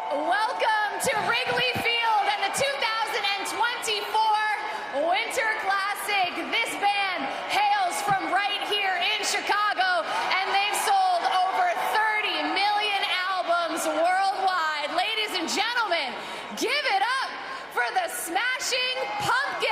Welcome to Wrigley Field and the 2024 Winter Classic. This band hails from right here in Chicago, and they've sold over 30 million albums worldwide. Ladies and gentlemen, give it up for the Smashing Pumpkins.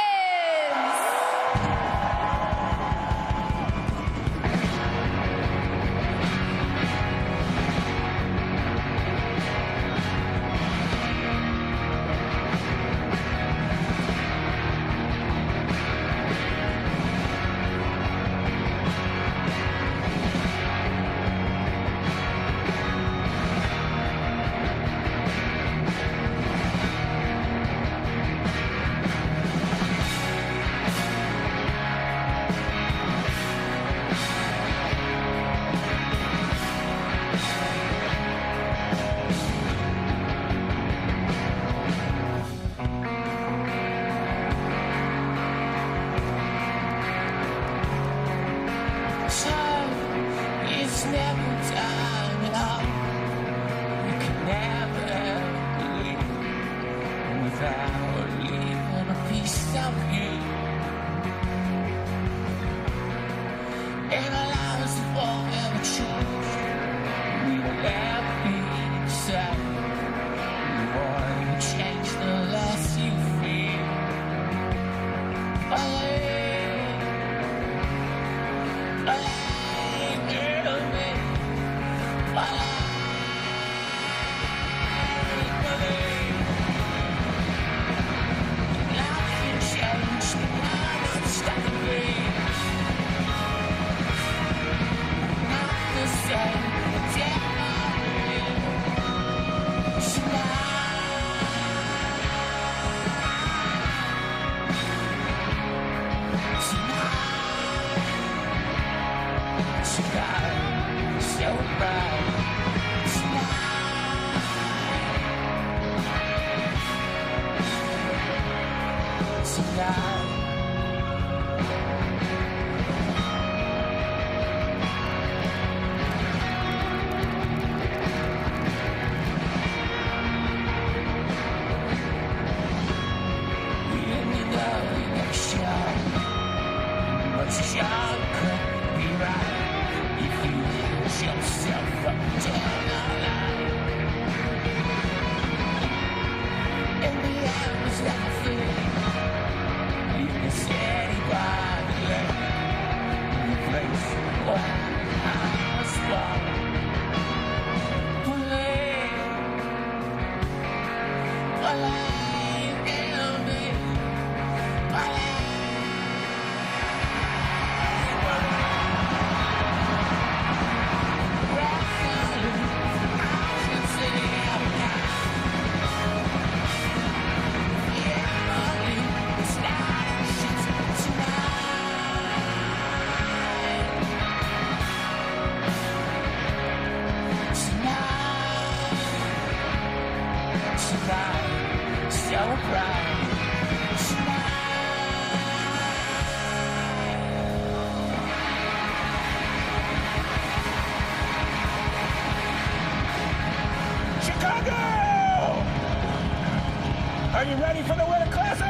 Are you ready for the Winter Classic?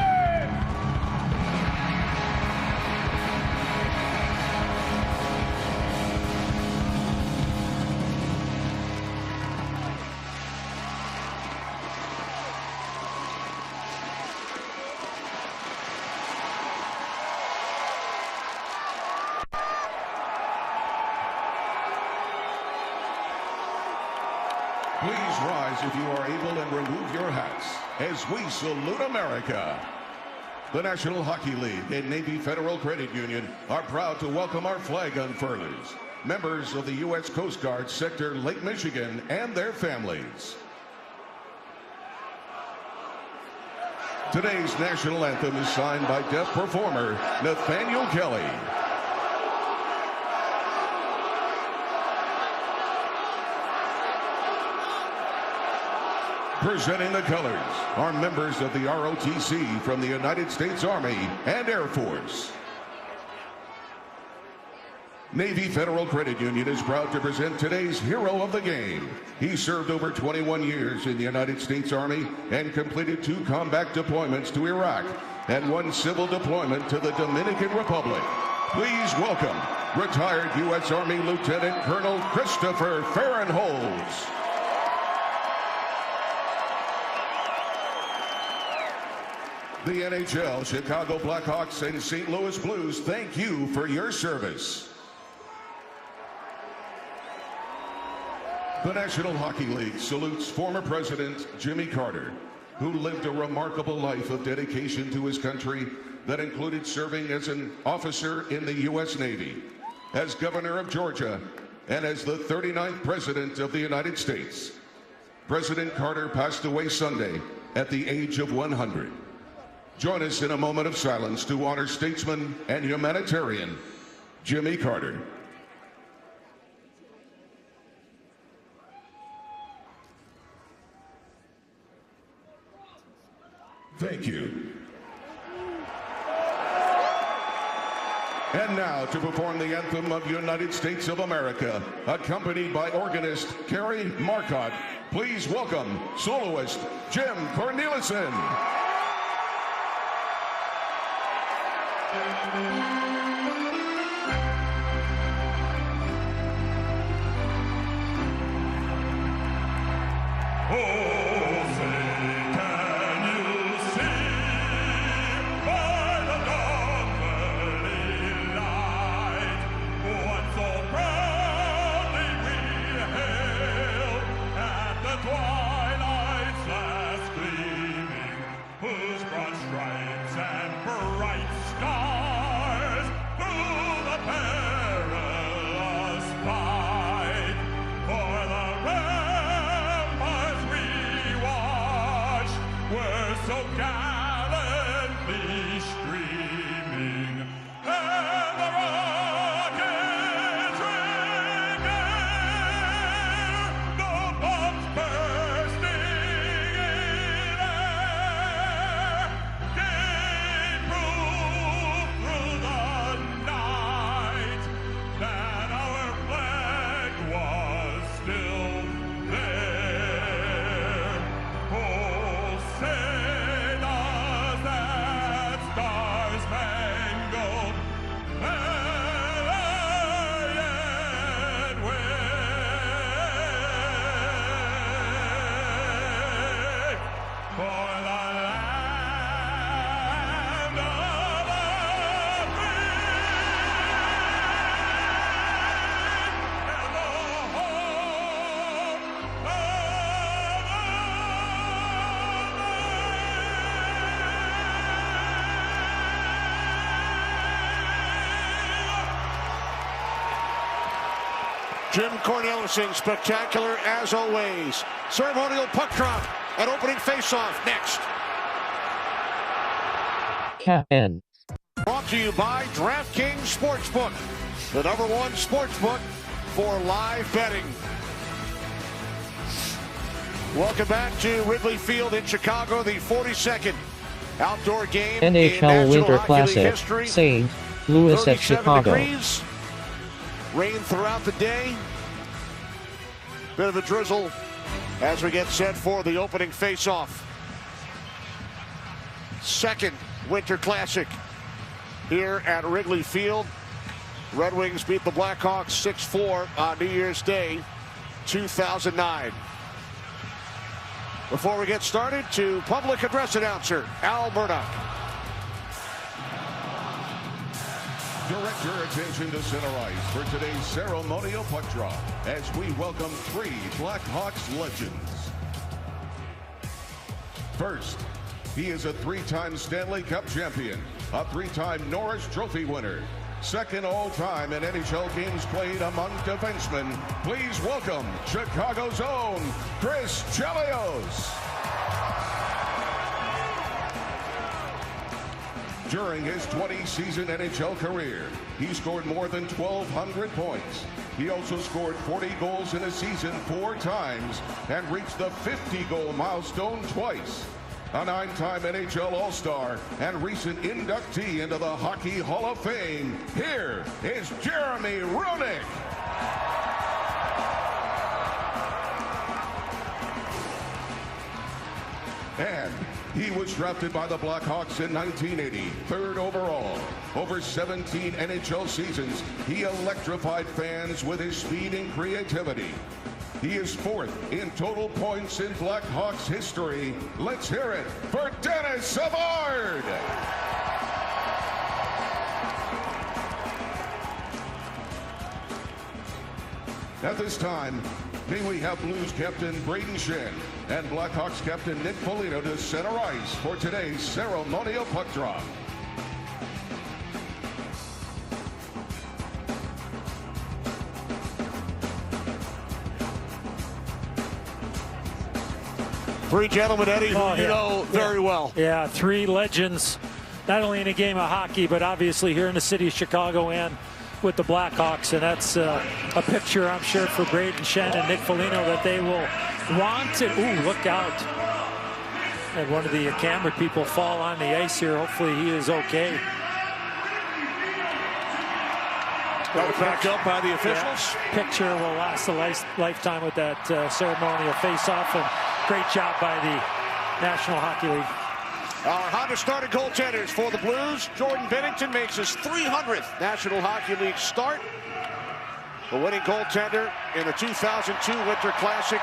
Please rise if you are able and remove your hats as we salute America. The National Hockey League and Navy Federal Credit Union are proud to welcome our flag unfurlers, members of the U.S. Coast Guard Sector Lake Michigan and their families. Today's national anthem is signed by deaf performer Nathaniel Kelly. Presenting the colors are members of the ROTC from the United States Army and Air Force. Navy Federal Credit Union is proud to present today's hero of the game. He served over 21 years in the United States Army and completed 2 combat deployments to Iraq and 1 civil deployment to the Dominican Republic. Please welcome retired U.S. Army Lieutenant Colonel Christopher Farrenholz. The NHL, Chicago Blackhawks, and St. Louis Blues thank you for your service. The National Hockey League salutes former President Jimmy Carter, who lived a remarkable life of dedication to his country that included serving as an officer in the U.S. Navy, as governor of Georgia, and as the 39th President of the United States. President Carter passed away Sunday at the age of 100. Join us in a moment of silence to honor statesman and humanitarian Jimmy Carter. Thank you. And now to perform the anthem of United States of America, accompanied by organist Carrie Marcotte, please welcome soloist Jim Cornelison. Jim Cornelison, spectacular as always. Ceremonial puck drop and opening faceoff next. KN. Brought to you by DraftKings Sportsbook, the #1 sportsbook for live betting. Welcome back to Wrigley Field in Chicago, the 42nd outdoor game NHL in Winter Hockey Classic, League history. St. Louis at 37 Chicago. degrees. Rain throughout the day. Bit of a drizzle as we get set for the opening face-off. Second Winter Classic here at Wrigley Field. Red Wings beat the Blackhawks 6-4 on New Year's Day, 2009. Before we get started, to public address announcer Al Murdoch. Direct your attention to center ice for today's ceremonial puck drop as we welcome 3 Blackhawks legends. First, he is a 3-time Stanley Cup champion, a 3-time Norris Trophy winner, second all-time in NHL games played among defensemen. Please welcome Chicago's own Chris Chelios. During his 20-season NHL career, he scored more than 1,200 points. He also scored 40 goals in a season 4 times and reached the 50-goal milestone twice. a 9-time NHL All-Star and recent inductee into the Hockey Hall of Fame. Here is Jeremy Roenick. And he was drafted by the Blackhawks in 1980, 3rd overall. Over 17 NHL seasons, he electrified fans with his speed and creativity. He is 4th in total points in Blackhawks history. Let's hear it for Dennis Savard. At this time, may we have Blues captain Brayden Schenn and Blackhawks captain Nick Foligno to center ice for today's ceremonial puck drop. Three gentlemen, Eddie, who you know very well. Yeah, three legends, not only in a game of hockey, but obviously here in the city of Chicago and with the Blackhawks. And that's a picture, I'm sure, for Brayden Schenn and Nick Foligno that they will want. And, ooh, look out. And one of the camera people fall on the ice here. Hopefully he is okay. Got it backed up by the officials. Yeah, picture will last a lifetime with that ceremonial face-off. And great job by the National Hockey League. Our Honda starting goaltenders for the Blues. Jordan Binnington makes his 300th National Hockey League start. The winning goaltender in the 2002 Winter Classic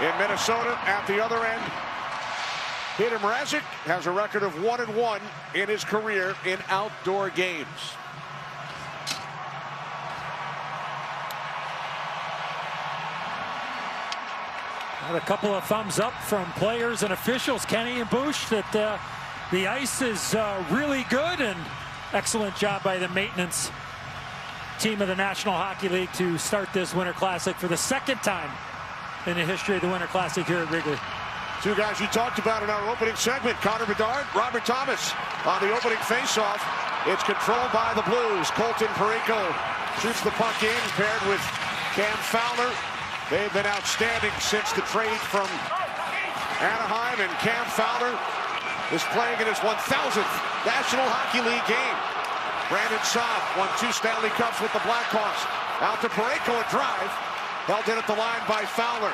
in Minnesota. At the other end, Peter Mrazek has a record of 1-1 in his career in outdoor games. A couple of thumbs up from players and officials, Kenny and Bush, that the ice is really good, and excellent job by the maintenance team of the National Hockey League to start this Winter Classic for the second time in the history of the Winter Classic here at Wrigley. Two guys you talked about in our opening segment, Connor Bedard, Robert Thomas on the opening faceoff. It's controlled by the Blues. Colton Parayko shoots the puck in, paired with Cam Fowler. They've been outstanding since the trade from Anaheim, and Cam Fowler is playing in his 1,000th National Hockey League game. Brandon Saad won 2 Stanley Cups with the Blackhawks. Out to Parayko, a drive. Held in at the line by Fowler.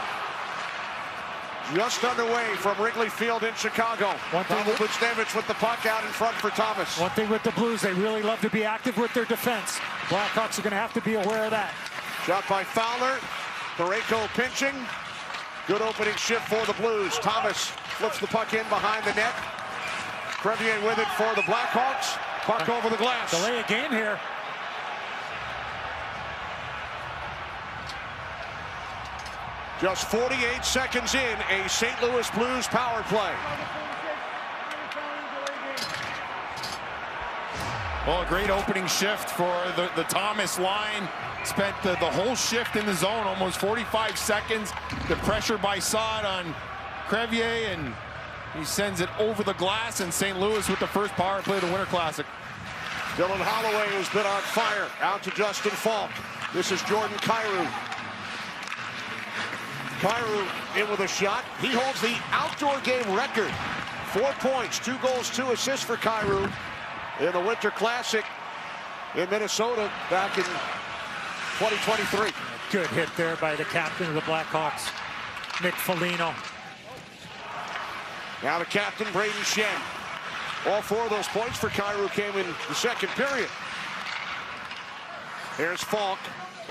Just underway from Wrigley Field in Chicago. Pavel Buchnevich with the puck out in front for Thomas. One thing with the Blues, they really love to be active with their defense. Blackhawks are going to have to be aware of that. Shot by Fowler. Parayko pinching. Good opening shift for the Blues. Thomas flips the puck in behind the net. Crevier with it for the Blackhawks. Puck over the glass. Delay a game here. Just 48 seconds in, a St. Louis Blues power play. Well, a great opening shift for the Thomas line. Spent the whole shift in the zone, almost 45 seconds. The pressure by Saad on Crevier, and he sends it over the glass, and St. Louis with the first power play of the Winter Classic. Dylan Holloway has been on fire. Out to Justin Falk. This is Jordan Kyrou. Kyrou in with a shot. He holds the outdoor game record. 4 points, 2 goals, 2 assists for Kyrou in the Winter Classic in Minnesota back in 2023. Good hit there by the captain of the Blackhawks, Nick Foligno. Now the captain, Brayden Schenn. All 4 of those points for Kyrou came in the second period. Here's Falk.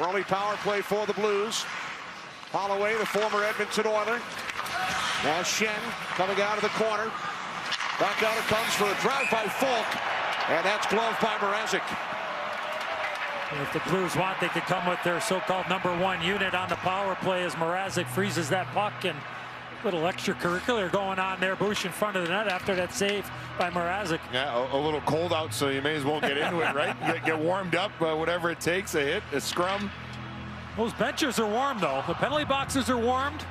Early power play for the Blues. Holloway, the former Edmonton Oiler. Now Schenn coming out of the corner. Back out it comes for a drive by Falk. And that's gloved by Mrazek. If the Blues want, they could come with their so-called #1 unit on the power play as Mrazek freezes that puck, and a little extracurricular going on there. Bush in front of the net after that save by Mrazek. Yeah, a little cold out, so you may as well get into it, right? Get warmed up, whatever it takes, a hit, a scrum. Those benches are warm, though. The penalty boxes are warmed.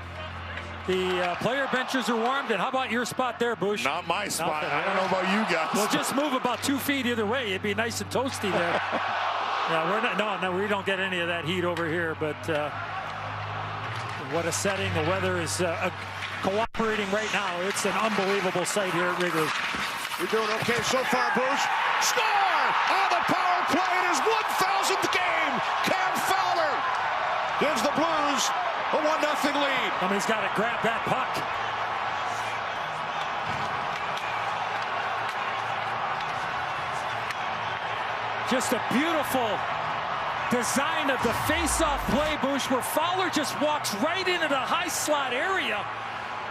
The player benches are warmed. And how about your spot there, Bush? Not my spot. I don't know about you guys. Well, just move about 2 feet either way. It'd be nice and toasty there. Yeah, we're not. No, we don't get any of that heat over here. But What a setting. The weather is cooperating right now. It's an unbelievable sight here at Wrigley. You're doing okay so far, Bruce. Score on the power play in his 1,000th game. Cam Fowler gives the Blues a 1-0 lead. I mean, he's got to grab that puck. Just a beautiful design of the face-off play, Bush, where Fowler just walks right into the high slot area,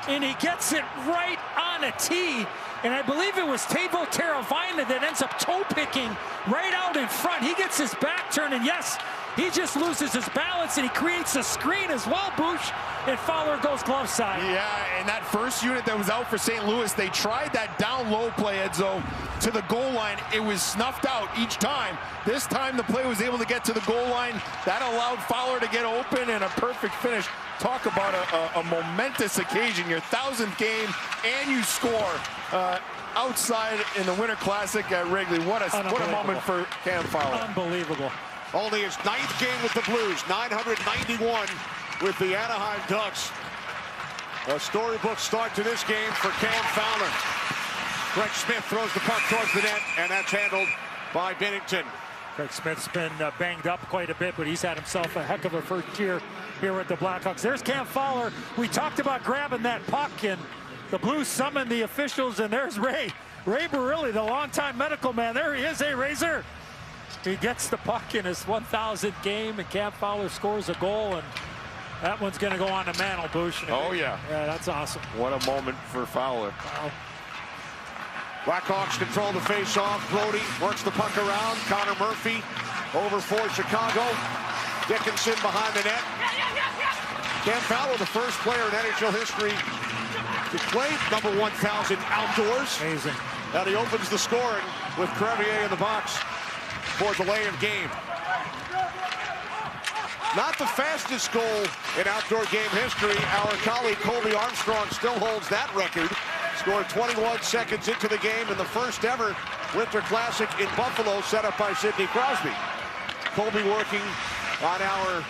and he gets it right on a tee. And I believe it was Teuvo Teravainen that ends up toe-picking right out in front. He gets his back turned, and yes, he just loses his balance, and he creates a screen as well, Bush, and Fowler goes glove side. Yeah, and that first unit that was out for St. Louis, they tried that down low play, Edzo, to the goal line. It was snuffed out each time. This time the play was able to get to the goal line. That allowed Fowler to get open, and a perfect finish. Talk about a momentous occasion, your 1,000th game, and you score outside in the Winter Classic at Wrigley. What a moment for Cam Fowler. Unbelievable. Only his 9th game with the Blues, 991 with the Anaheim Ducks. A storybook start to this game for Cam Fowler. Greg Smith throws the puck towards the net, and that's handled by Binnington. Greg Smith's been banged up quite a bit, but he's had himself a heck of a first year here with the Blackhawks. There's Cam Fowler. We talked about grabbing that puck, and the Blues summoned the officials, and there's Ray Barilli, the longtime medical man. There he is, Razor. He gets the puck in his 1,000th game, and Cam Fowler scores a goal, and that one's going to go on the mantle, Bush. Oh, yeah. Yeah, that's awesome. What a moment for Fowler. Wow. Blackhawks control the face-off. Brody works the puck around. Connor Murphy over for Chicago. Dickinson behind the net. Cam Fowler, the first player in NHL history to play number 1,000 outdoors. Amazing. And he opens the scoring with Crevier in the box for delay of game. Not the fastest goal in outdoor game history. Our colleague Colby Armstrong still holds that record. Scored 21 seconds into the game in the first ever Winter Classic in Buffalo, set up by Sidney Crosby. Colby working on our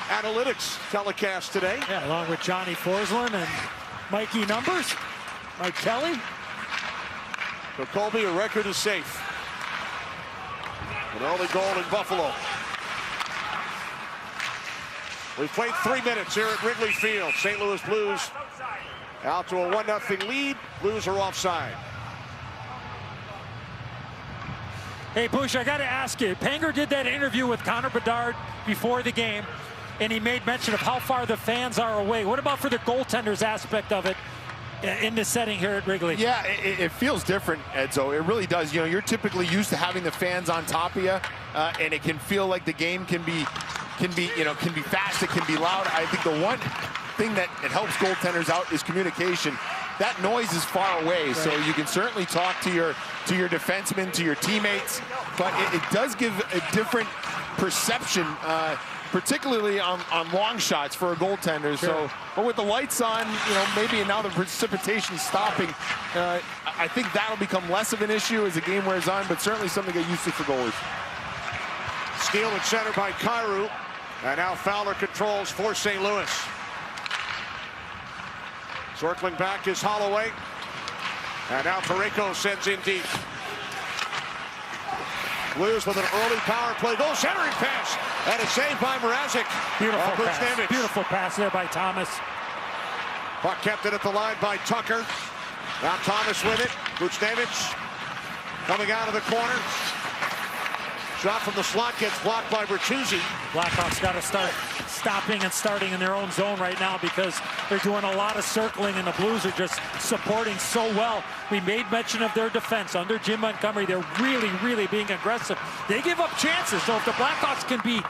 analytics telecast today. Yeah, along with Johnny Forslund and Mikey Numbers, Mike Kelly. For Colby, a record is safe. An early goal in Buffalo. We've played 3 minutes here at Wrigley Field. St. Louis Blues out to a 1-0 lead. Blues are offside. Hey, Bush, I got to ask you. Panger did that interview with Connor Bedard before the game, and he made mention of how far the fans are away. What about for the goaltenders aspect of it in this setting here at Wrigley? Yeah, it feels different, Edzo. It really does. You know, you're typically used to having the fans on top of you, and it can feel like the game can be fast. It can be loud. I think the one thing that it helps goaltenders out is communication. That noise is far away, right. So you can certainly talk to your defensemen, to your teammates, but it does give a different perception, particularly on long shots for a goaltender. Sure. So, but with the lights on, you know, maybe now the precipitation stopping, I think that'll become less of an issue as the game wears on, but certainly something to get used to for goalies. Steal at center by Kyrou, and now Fowler controls for St. Louis. Circling back is Holloway, and now Parayko sends in deep. Blues with an early power play goal, centering pass, and it's saved by Mrazek. Beautiful pass. Beautiful pass there by Thomas. Puck kept it at the line by Tucker. Now Thomas with it. Buchnevich coming out of the corner. Shot from the slot gets blocked by Bertuzzi. Blackhawks got to start stopping and starting in their own zone right now because they're doing a lot of circling, and the Blues are just supporting so well. We made mention of their defense under Jim Montgomery. They're really, really being aggressive. They give up chances, so if the Blackhawks can be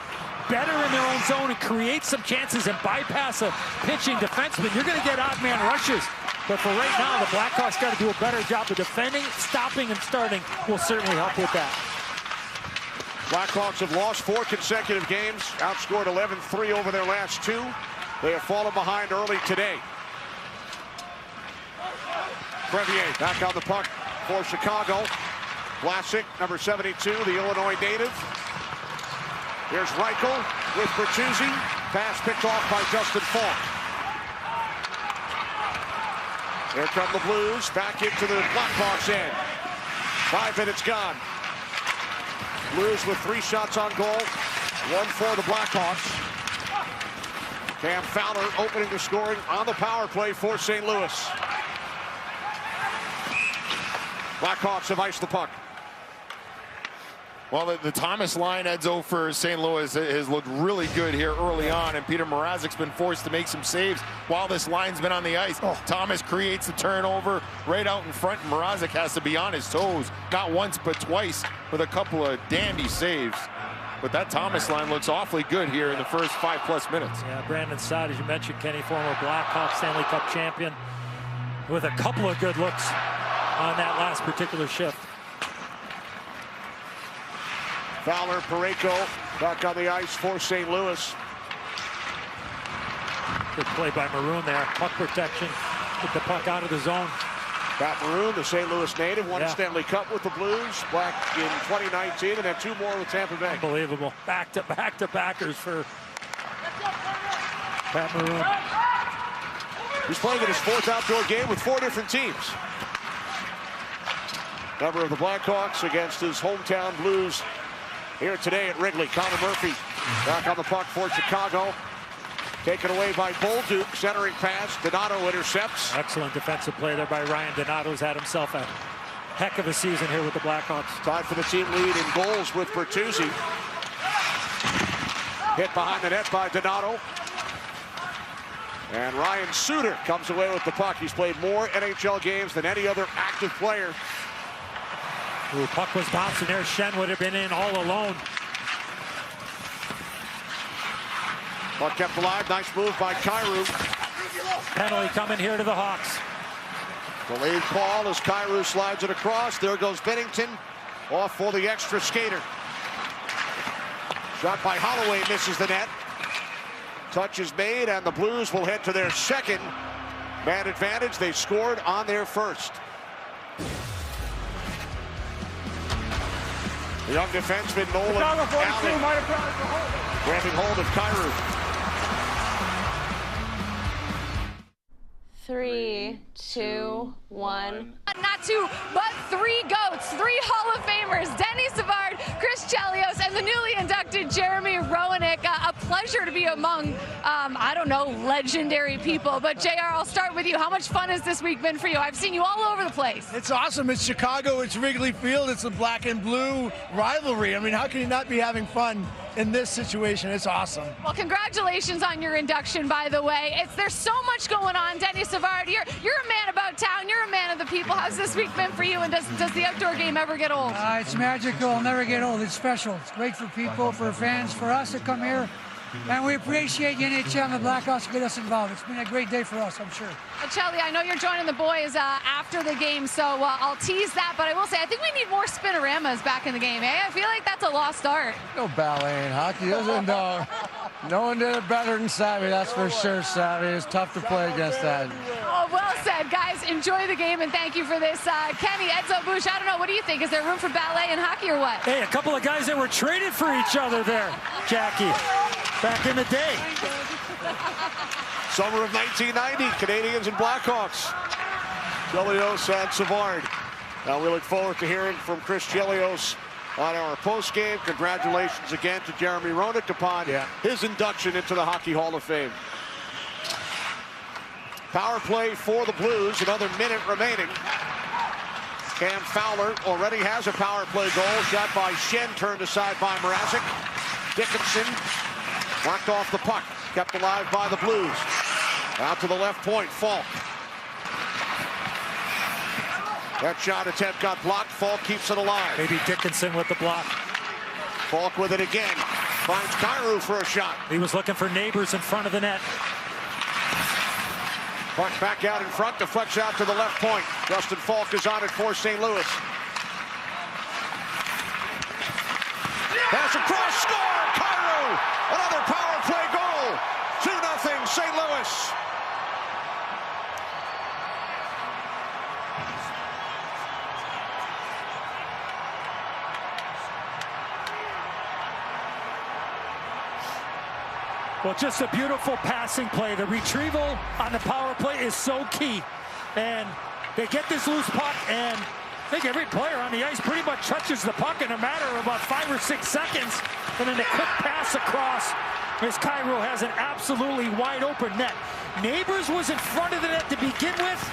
better in their own zone and create some chances and bypass a pitching defenseman, you're going to get odd man rushes. But for right now, the Blackhawks got to do a better job of defending, stopping, and starting will certainly help with that. Blackhawks have lost 4 consecutive games, outscored 11-3 over their last 2. They have fallen behind early today. Crevier back on the puck for Chicago. Vlasic, number 72, the Illinois native. Here's Reichel with Bertuzzi. Pass picked off by Justin Falk. Here come the Blues, back into the Blackhawks end. 5 minutes gone. Blues with 3 shots on goal, 1 for the Blackhawks. Cam Fowler opening the scoring on the power play for St. Louis. Blackhawks have iced the puck. Well, the Thomas line, Edzo, for St. Louis has looked really good here early on, and Peter Mrazek's been forced to make some saves while this line's been on the ice. Thomas creates the turnover right out in front, and Mrazek has to be on his toes, not once but twice, with a couple of dandy saves. But that Thomas line looks awfully good here in the first 5+ minutes. Yeah, Brandon Saad, as you mentioned, Kenny, former Blackhawks Stanley Cup champion, with a couple of good looks on that last particular shift. Fowler, Parayko back on the ice for St. Louis. Good play by Maroon there. Puck protection. Get the puck out of the zone. Pat Maroon, the St. Louis native, won a Stanley Cup with the Blues back in 2019 and had 2 more with Tampa Bay. Unbelievable. Back-to-backers for Pat Maroon. He's playing in his 4th outdoor game with 4 different teams. Member of the Blackhawks against his hometown Blues here today at Wrigley. Connor Murphy back on the puck for Chicago. Taken away by Bolduc, centering pass. Donato intercepts. Excellent defensive play there by Ryan Donato. Has had himself a heck of a season here with the Blackhawks. Tied for the team lead in goals with Bertuzzi. Hit behind the net by Donato. And Ryan Suter comes away with the puck. He's played more NHL games than any other active player. Ooh, puck was bouncing there. Shen would have been in all alone. Puck kept alive. Nice move by Kyrou. Penalty coming here to the Hawks. Delayed call as Kyrou slides it across. There goes Bennington off for the extra skater. Shot by Holloway misses the net. Touch is made, and the Blues will head to their 2nd man advantage. They scored on their 1st. The young defenseman Nolan Allen grabbing hold of Kyrou. 3, 2, 1. Not 2, but 3 GOATs, 3 Hall of Famers, Denny Savard, Chris Chelios, and the newly inducted Jeremy Roenick. A pleasure to be among, I don't know, legendary people. But JR, I'll start with you. How much fun has this week been for you? I've seen you all over the place. It's awesome. It's Chicago. It's Wrigley Field. It's a black and blue rivalry. I mean, how can you not be having fun in this situation? It's awesome. Well, congratulations on your induction, by the way. There's so much going on. Denny Savard, you're a man about town. You're a man of the people. How's this week been for you, and does the outdoor game ever get old? It's magical. It'll never get old. It's special. It's great for people, for fans, for us to come here. And we appreciate the NHL and the Blackhawks to get us involved. It's been a great day for us, I'm sure. Chelly, I know you're joining the boys after the game, so I'll tease that. But I will say, I think we need more spinoramas back in the game, eh? I feel like that's a lost art. No ballet in hockey. No one did it better than Savvy, that's for sure, Savvy. It's tough to play against that. Oh, well said, guys. Enjoy the game, and thank you for this. Kenny, Edzo, Bush, I don't know. What do you think? Is there room for ballet in hockey or what? Hey, a couple of guys that were traded for each other there, Jackie, back in the day. Summer of 1990, Canadians and Blackhawks. Chelios and Savard. Now we look forward to hearing from Chris Chelios on our postgame. Congratulations again to Jeremy Roenick upon his induction into the Hockey Hall of Fame. Power play for the Blues, another minute remaining. Cam Fowler already has a power play goal. Shot by Shen, turned aside by Mrazek. Dickinson knocked off the puck, kept alive by the Blues. Out to the left point, Falk. That shot attempt got blocked. Falk keeps it alive. Maybe Dickinson with the block. Falk with it again. Finds Kyrou for a shot. He was looking for neighbors in front of the net. Puck back out in front, deflects out to the left point. Justin Falk is on it for St. Louis. Pass across, score! Kyrou! Another power play goal! 2-0 St. Louis. Well, just a beautiful passing play. The retrieval on the power play is so key. And they get this loose puck, and I think every player on the ice pretty much touches the puck in a matter of about 5 or 6 seconds. And then the quick pass across as Cairo has an absolutely wide open net. Neighbors was in front of the net to begin with.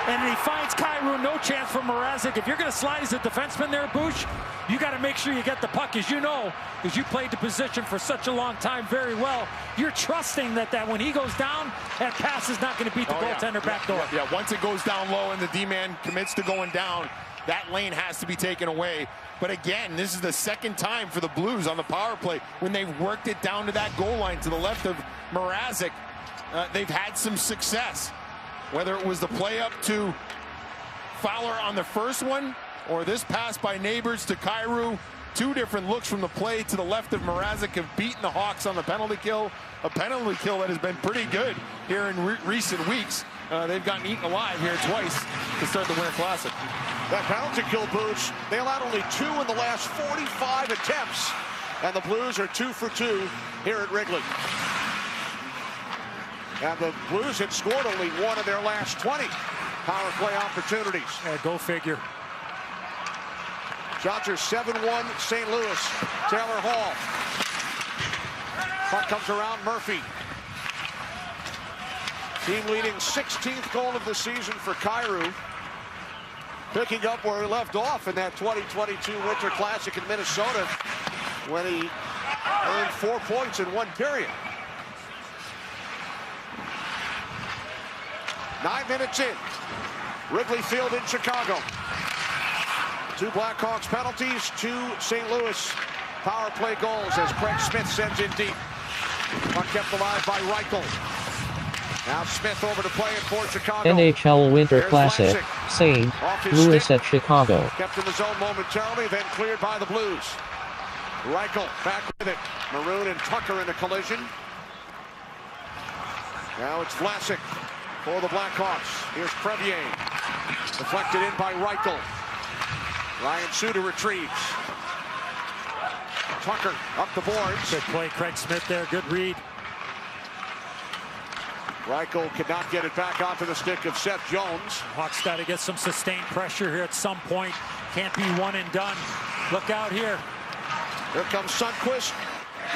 And he finds Cairo, no chance for Mrazek. If you're going to slide as a defenseman there, Bush, you got to make sure you get the puck. As you know, because you played the position for such a long time very well, you're trusting that when he goes down, that pass is not going to beat the goaltender back door. Yeah, once it goes down low and the D-man commits to going down, that lane has to be taken away. But again, this is the second time for the Blues on the power play when they've worked it down to that goal line to the left of Mrazek. They've had some success. Whether it was the play up to Fowler on the first one or this pass by Neighbors to Cairo, 2 different looks from the play to the left of Mrazek have beaten the Hawks on the penalty kill. A penalty kill that has been pretty good here in recent weeks. They've gotten eaten alive here twice to start the Winter Classic. That penalty kill, Boots, they allowed only 2 in the last 45 attempts. And the Blues are 2 for 2 here at Wrigley. And the Blues had scored only 1 of their last 20 power play opportunities. Go figure. Shots are 7-1 St. Louis. Taylor Hall. Puck comes around Murphy. Team leading 16th goal of the season for Cairo. Picking up where he left off in that 2022 Winter Classic in Minnesota when he earned 4 points in 1 period. 9 minutes in. Wrigley Field in Chicago. 2 Blackhawks penalties, 2 St. Louis power play goals as Craig Smith sends in deep. Puck kept alive by Reichel. Now Smith over to play it for Chicago. NHL Winter Classic, St. Louis at Chicago. Kept in the zone momentarily, then cleared by the Blues. Reichel back with it. Maroon and Tucker in a collision. Now it's Vlasic for the Blackhawks. Here's Crevier. Deflected in by Reichel. Ryan Suter retrieves. Tucker up the boards. Good play, Craig Smith there. Good read. Reichel could not get it back onto the stick of Seth Jones. Hawks got to get some sustained pressure here at some point. Can't be one and done. Look out here. Here comes Sundqvist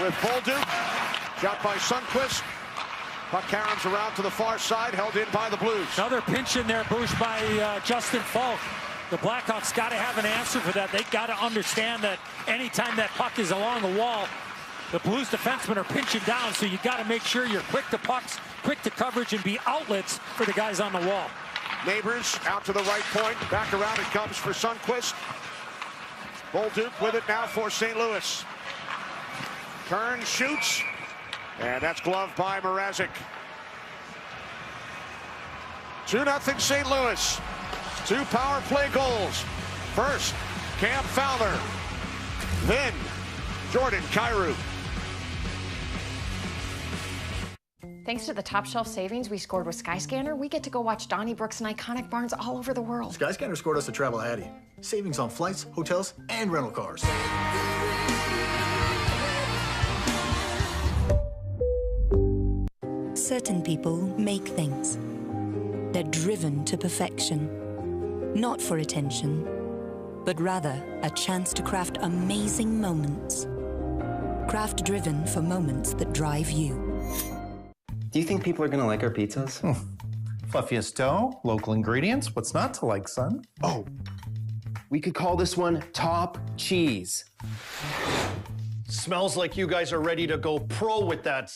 with Bolduc. Shot by Sundqvist. Puck caroms around to the far side, held in by the Blues. Another pinch in there, Bush, by Justin Falk. The Blackhawks got to have an answer for that. They got to understand that anytime that puck is along the wall, the Blues defensemen are pinching down, so you got to make sure you're quick to pucks, quick to coverage, and be outlets for the guys on the wall. Neighbors out to the right point. Back around it comes for Sundqvist. Bolduc with it now for St. Louis. Kern shoots. And that's gloved by Mrazek. 2-0 St. Louis. 2 power play goals. First, Cam Fowler. Then, Jordan Cairo. Thanks to the top shelf savings we scored with Skyscanner, we get to go watch Donnybrooks and iconic barns all over the world. Skyscanner scored us a travel Hattie. Savings on flights, hotels, and rental cars. Certain people make things. They're driven to perfection. Not for attention, but rather a chance to craft amazing moments. Craft driven for moments that drive you. Do you think people are gonna like our pizzas? Fluffiest dough, local ingredients. What's not to like, son? Oh, we could call this one Top Cheese. Smells like you guys are ready to go pro with that,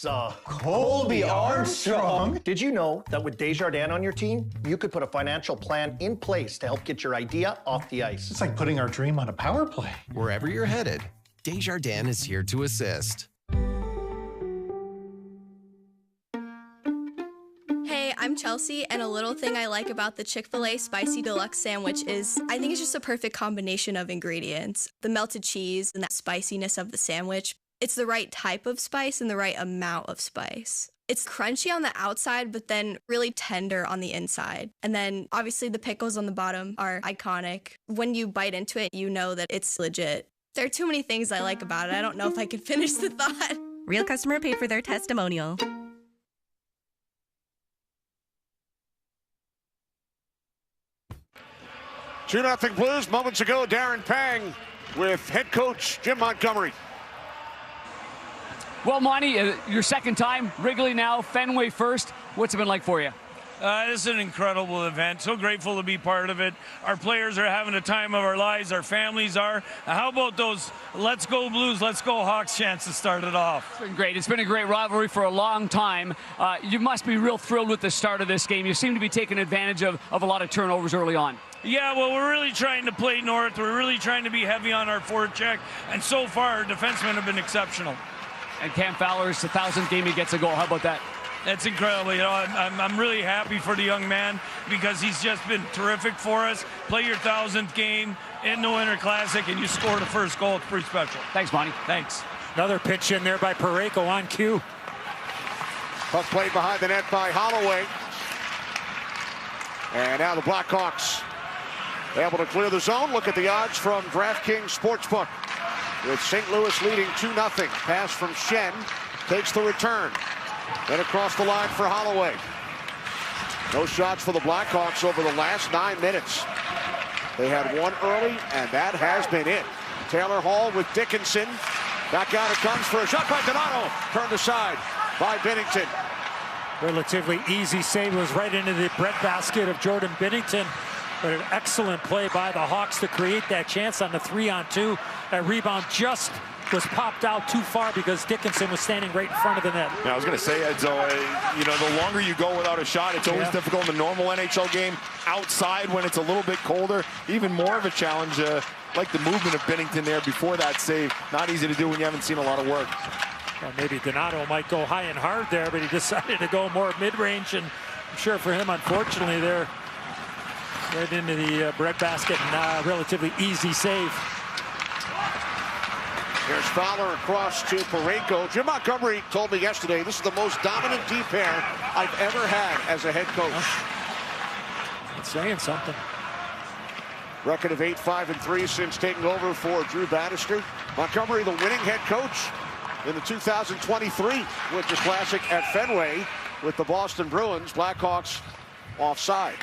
Colby Armstrong. Did you know that with Desjardins on your team, you could put a financial plan in place to help get your idea off the ice? It's like putting our dream on a power play. Wherever you're headed, Desjardins is here to assist. Hey, I'm Chelsea, and a little thing I like about the Chick-fil-A Spicy Deluxe Sandwich is I think it's just a perfect combination of ingredients. The melted cheese and that spiciness of the sandwich. It's the right type of spice and the right amount of spice. It's crunchy on the outside, but then really tender on the inside. And then obviously the pickles on the bottom are iconic. When you bite into it, you know that it's legit. There are too many things I like about it. I don't know if I can finish the thought. Real customer paid for their testimonial. Two 2-0 Blues. Moments ago, Darren Pang with head coach Jim Montgomery. Well, Monty, your second time, Wrigley now, Fenway first. What's it been like for you? This is an incredible event. So grateful to be part of it. Our players are having the time of our lives. Our families are. How about those Let's Go Blues, Let's Go Hawks chants to start it off? It's been great. It's been a great rivalry for a long time. You must be real thrilled with the start of this game. You seem to be taking advantage of a lot of turnovers early on. Yeah, well, we're really trying to play north. We're really trying to be heavy on our forecheck. And so far, our defensemen have been exceptional. And Cam Fowler's 1,000th game he gets a goal. How about that? That's incredible. You know, I'm really happy for the young man because he's just been terrific for us. Play your 1,000th game in the Winter Classic and you score the first goal. It's pretty special. Thanks, Monty. Thanks. Another pitch in there by Parayko on cue. Puck played behind the net by Holloway. And now the Blackhawks able to clear the zone. Look at the odds from DraftKings Sportsbook. With St. Louis leading 2-0. Pass from Shen. Takes the return. Then across the line for Holloway. No shots for the Blackhawks over the last 9 minutes. They had one early, and that has been it. Taylor Hall with Dickinson. Back out it comes for a shot by Donato. Turned aside by Binnington. Relatively easy save. It was right into the breadbasket of Jordan Binnington. But an excellent play by the Hawks to create that chance on the 3-on-2. That rebound just was popped out too far because Dickinson was standing right in front of the net. Yeah, I was going to say, Edzo, you know, the longer you go without a shot, it's always difficult in the normal NHL game. Outside, when it's a little bit colder, even more of a challenge. Like the movement of Binnington there before that save. Not easy to do when you haven't seen a lot of work. Well, maybe Donato might go high and hard there, but he decided to go more mid-range. And I'm sure for him, unfortunately, they're right into the breadbasket and relatively easy save. Here's Fowler across to Parayko. Jim Montgomery told me yesterday this is the most dominant D pair I've ever had as a head coach. It's saying something. Record of 8-5-3 since taking over for Drew Bannister. Montgomery, the winning head coach in the 2023 Winter Classic at Fenway with the Boston Bruins. Blackhawks offside.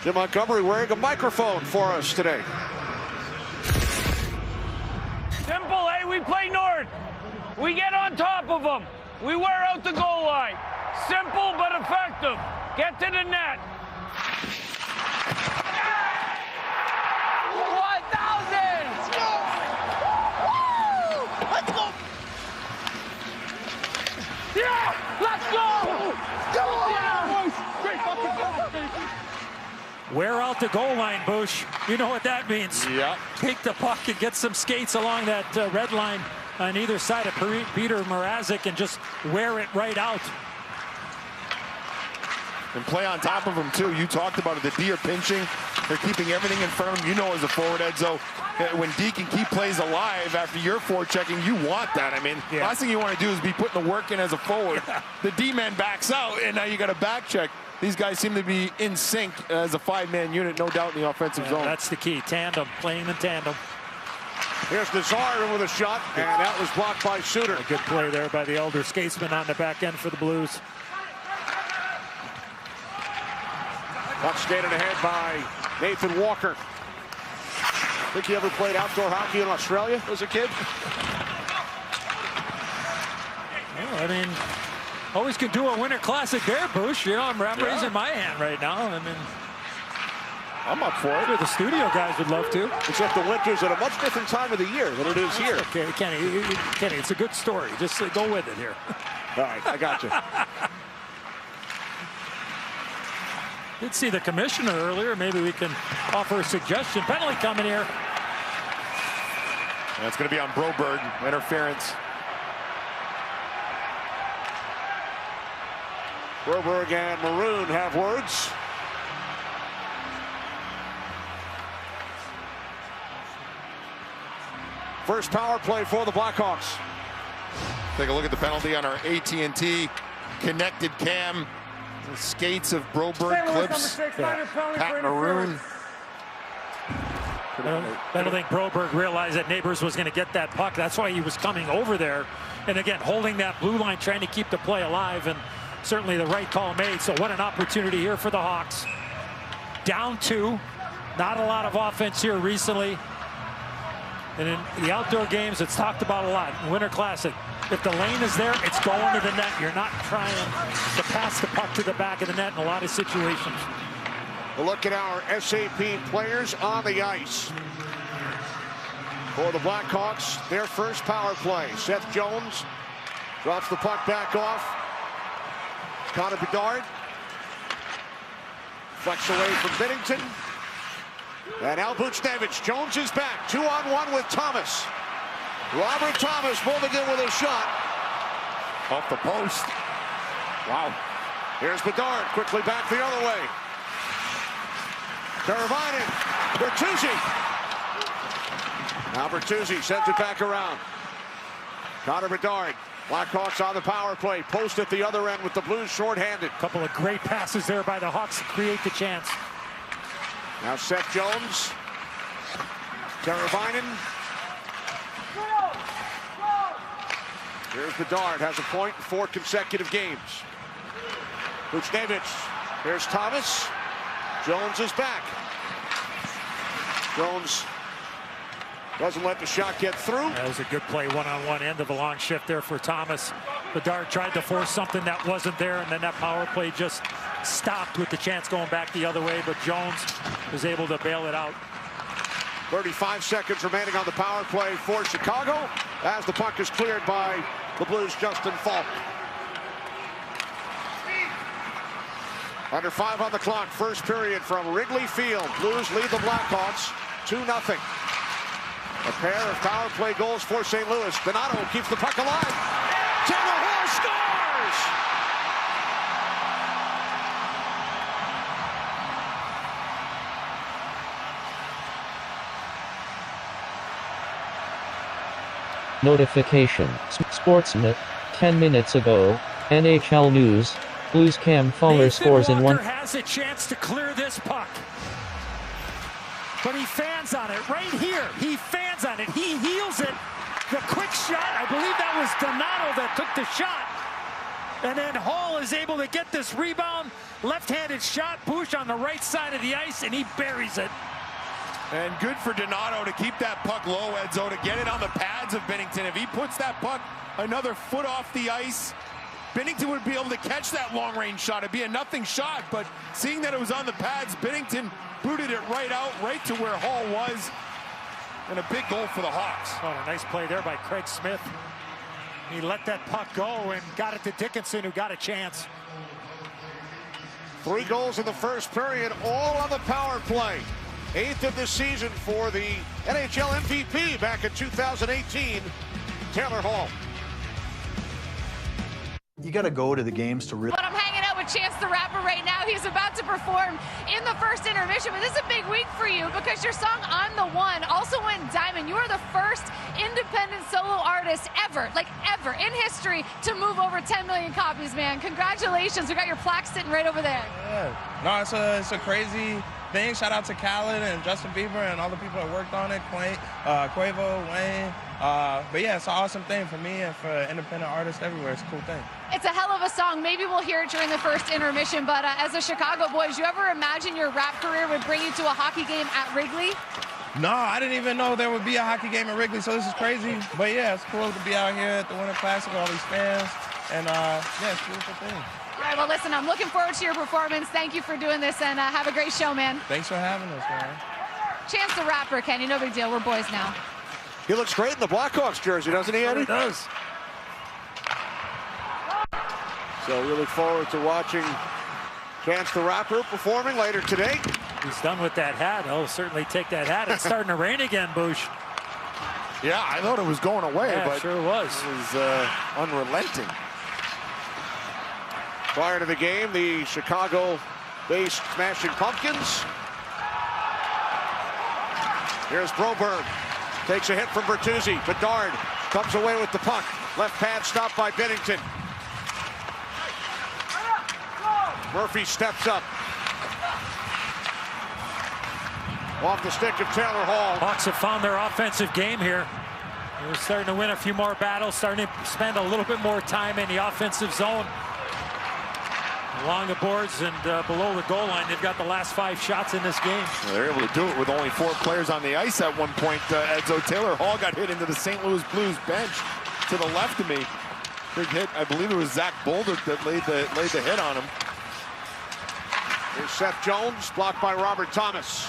Jim Montgomery wearing a microphone for us today. Simple, hey, we play north. We get on top of them. We wear out the goal line. Simple but effective. Get to the net. 1,000! Let's go! Woo! Let's go! Yeah! Let's go! Go on! Great fucking goal, baby! Wear out the goal line, Bush. You know what that means. Yeah. Take the puck and get some skates along that red line on either side of Peter Mrazek and just wear it right out. And play on top of them, too. You talked about it. The D are pinching. They're keeping everything in front of them. You know, as a forward, Edzo, when D can keep plays alive after your forechecking, you want that. I mean, last thing you want to do is be putting the work in as a forward. The D-man backs out, and now you got to back check. These guys seem to be in sync as a five-man unit, no doubt, in the offensive zone. That's the key. Tandem, playing in tandem. Here's Nazar with a shot, and that was blocked by Suter. A good play there by the elder statesman on the back end for the Blues. Puck skated ahead by Nathan Walker. Think you ever played outdoor hockey in Australia as a kid? Well, I mean, always could do a Winter Classic there, Bush. You know, I'm raising my hand right now. I mean, I'm up for it. Sure, the studio guys would love to. Except the winter's at a much different time of the year than it is here. Okay, Kenny, it's a good story. Just go with it here. All right, I got you. Did see the commissioner earlier. Maybe we can offer a suggestion. Penalty coming here. That's going to be on Broberg. Interference. Broberg and Maroon have words. First power play for the Blackhawks. Take a look at the penalty on our AT&T connected cam. The skates of Broberg clips. Pat Maroon I don't think Broberg realized that Neighbors was going to get that puck. That's why he was coming over there. And again, holding that blue line, trying to keep the play alive, and certainly the right call made. So what an opportunity here for the Hawks. Down 2. Not a lot of offense here recently. And in the outdoor games, it's talked about a lot. In Winter Classic, if the lane is there, it's going to the net. You're not trying to pass the puck to the back of the net in a lot of situations. We'll look at our SAP players on the ice. For the Blackhawks, their first power play. Seth Jones drops the puck back off. Connor Bedard flex away from Binnington. And Al Buchnevich. Jones is back. 2-on-1 with Thomas. Robert Thomas moving in with a shot. Off the post. Wow. Here's Bedard. Quickly back the other way. Teravainen. Bertuzzi. Now Bertuzzi sends it back around. Connor Bedard. Blackhawks on the power play. Post at the other end with the Blues shorthanded. Couple of great passes there by the Hawks to create the chance. Now Seth Jones. Teravainen. Here's Bedard. Has a point in 4 consecutive games. Buchnevich. Here's Thomas. Jones is back. Jones doesn't let the shot get through. That was a good play, one-on-one, end of a long shift there for Thomas. Bedard tried to force something that wasn't there, and then that power play just stopped with the chance going back the other way, but Jones was able to bail it out. 35 seconds remaining on the power play for Chicago as the puck is cleared by the Blues' Justin Falk. Under 5 on the clock, first period from Wrigley Field. Blues lead the Blackhawks 2-0. A pair of power play goals for St. Louis. Donato keeps the puck alive. Taylor Hall scores! Notification. Sportsnet. 10 minutes ago. NHL News. Blues Cam Fowler scores in one. Has a chance to clear this puck. But he fans on it right here. He fans on it. He heels it. The quick shot. I believe that was Donato that took the shot. And then Hall is able to get this rebound. Left-handed shot. Bush on the right side of the ice, and he buries it. And good for Donato to keep that puck low, Edzo, to get it on the pads of Binnington. If he puts that puck another foot off the ice, Binnington would be able to catch that long-range shot. It'd be a nothing shot, but seeing that it was on the pads, Binnington booted it right out, right to where Hall was, and a big goal for the Hawks. Oh, a nice play there by Craig Smith. He let that puck go and got it to Dickinson, who got a chance. 3 goals in the first period, all on the power play. 8th of the season for the NHL MVP back in 2018, Taylor Hall. You got to go to the games to really. But I'm hanging out with Chance the Rapper right now. He's about to perform in the first intermission. But this is a big week for you because your song On the One also went diamond. You are the first independent solo artist ever in history to move over 10 million copies, man. Congratulations. We got your plaque sitting right over there. Yeah. No, it's a crazy thing. Shout out to Khaled and Justin Bieber and all the people that worked on it. Quavo, Wayne. But yeah, it's an awesome thing for me and for independent artists everywhere. It's a cool thing. It's a hell of a song. Maybe we'll hear it during the first intermission, but as a Chicago boy, did you ever imagine your rap career would bring you to a hockey game at Wrigley? No, I didn't even know there would be a hockey game at Wrigley, so this is crazy. But yeah, it's cool to be out here at the Winter Classic with all these fans, and yeah, it's a beautiful thing. All right, well, listen, I'm looking forward to your performance. Thank you for doing this, and have a great show, man. Thanks for having us, man. Chance the Rapper, Kenny, no big deal. We're boys now. He looks great in the Blackhawks jersey, doesn't he, Eddie? He does. So we look forward to watching Chance the Rapper performing later today. He's done with that hat. He'll certainly take that hat. It's starting to rain again, Bush. Yeah, I thought it was going away, yeah, but sure was. It was unrelenting. Prior to the game, the Chicago-based Smashing Pumpkins. Here's Broberg. Takes a hit from Bertuzzi. Bedard comes away with the puck. Left pad stopped by Binnington. Murphy steps up. off the stick of Taylor Hall. Hawks have found their offensive game here. They're starting to win a few more battles, starting to spend a little bit more time in the offensive zone. Along the boards and below the goal line, they've got the last 5 shots in this game. Well, they're able to do it with only 4 players on the ice at one point. Edzo, Taylor Hall got hit into the St. Louis Blues bench to the left of me. Big hit. I believe it was Zach Boulder that laid the hit on him. Here's Seth Jones, blocked by Robert Thomas.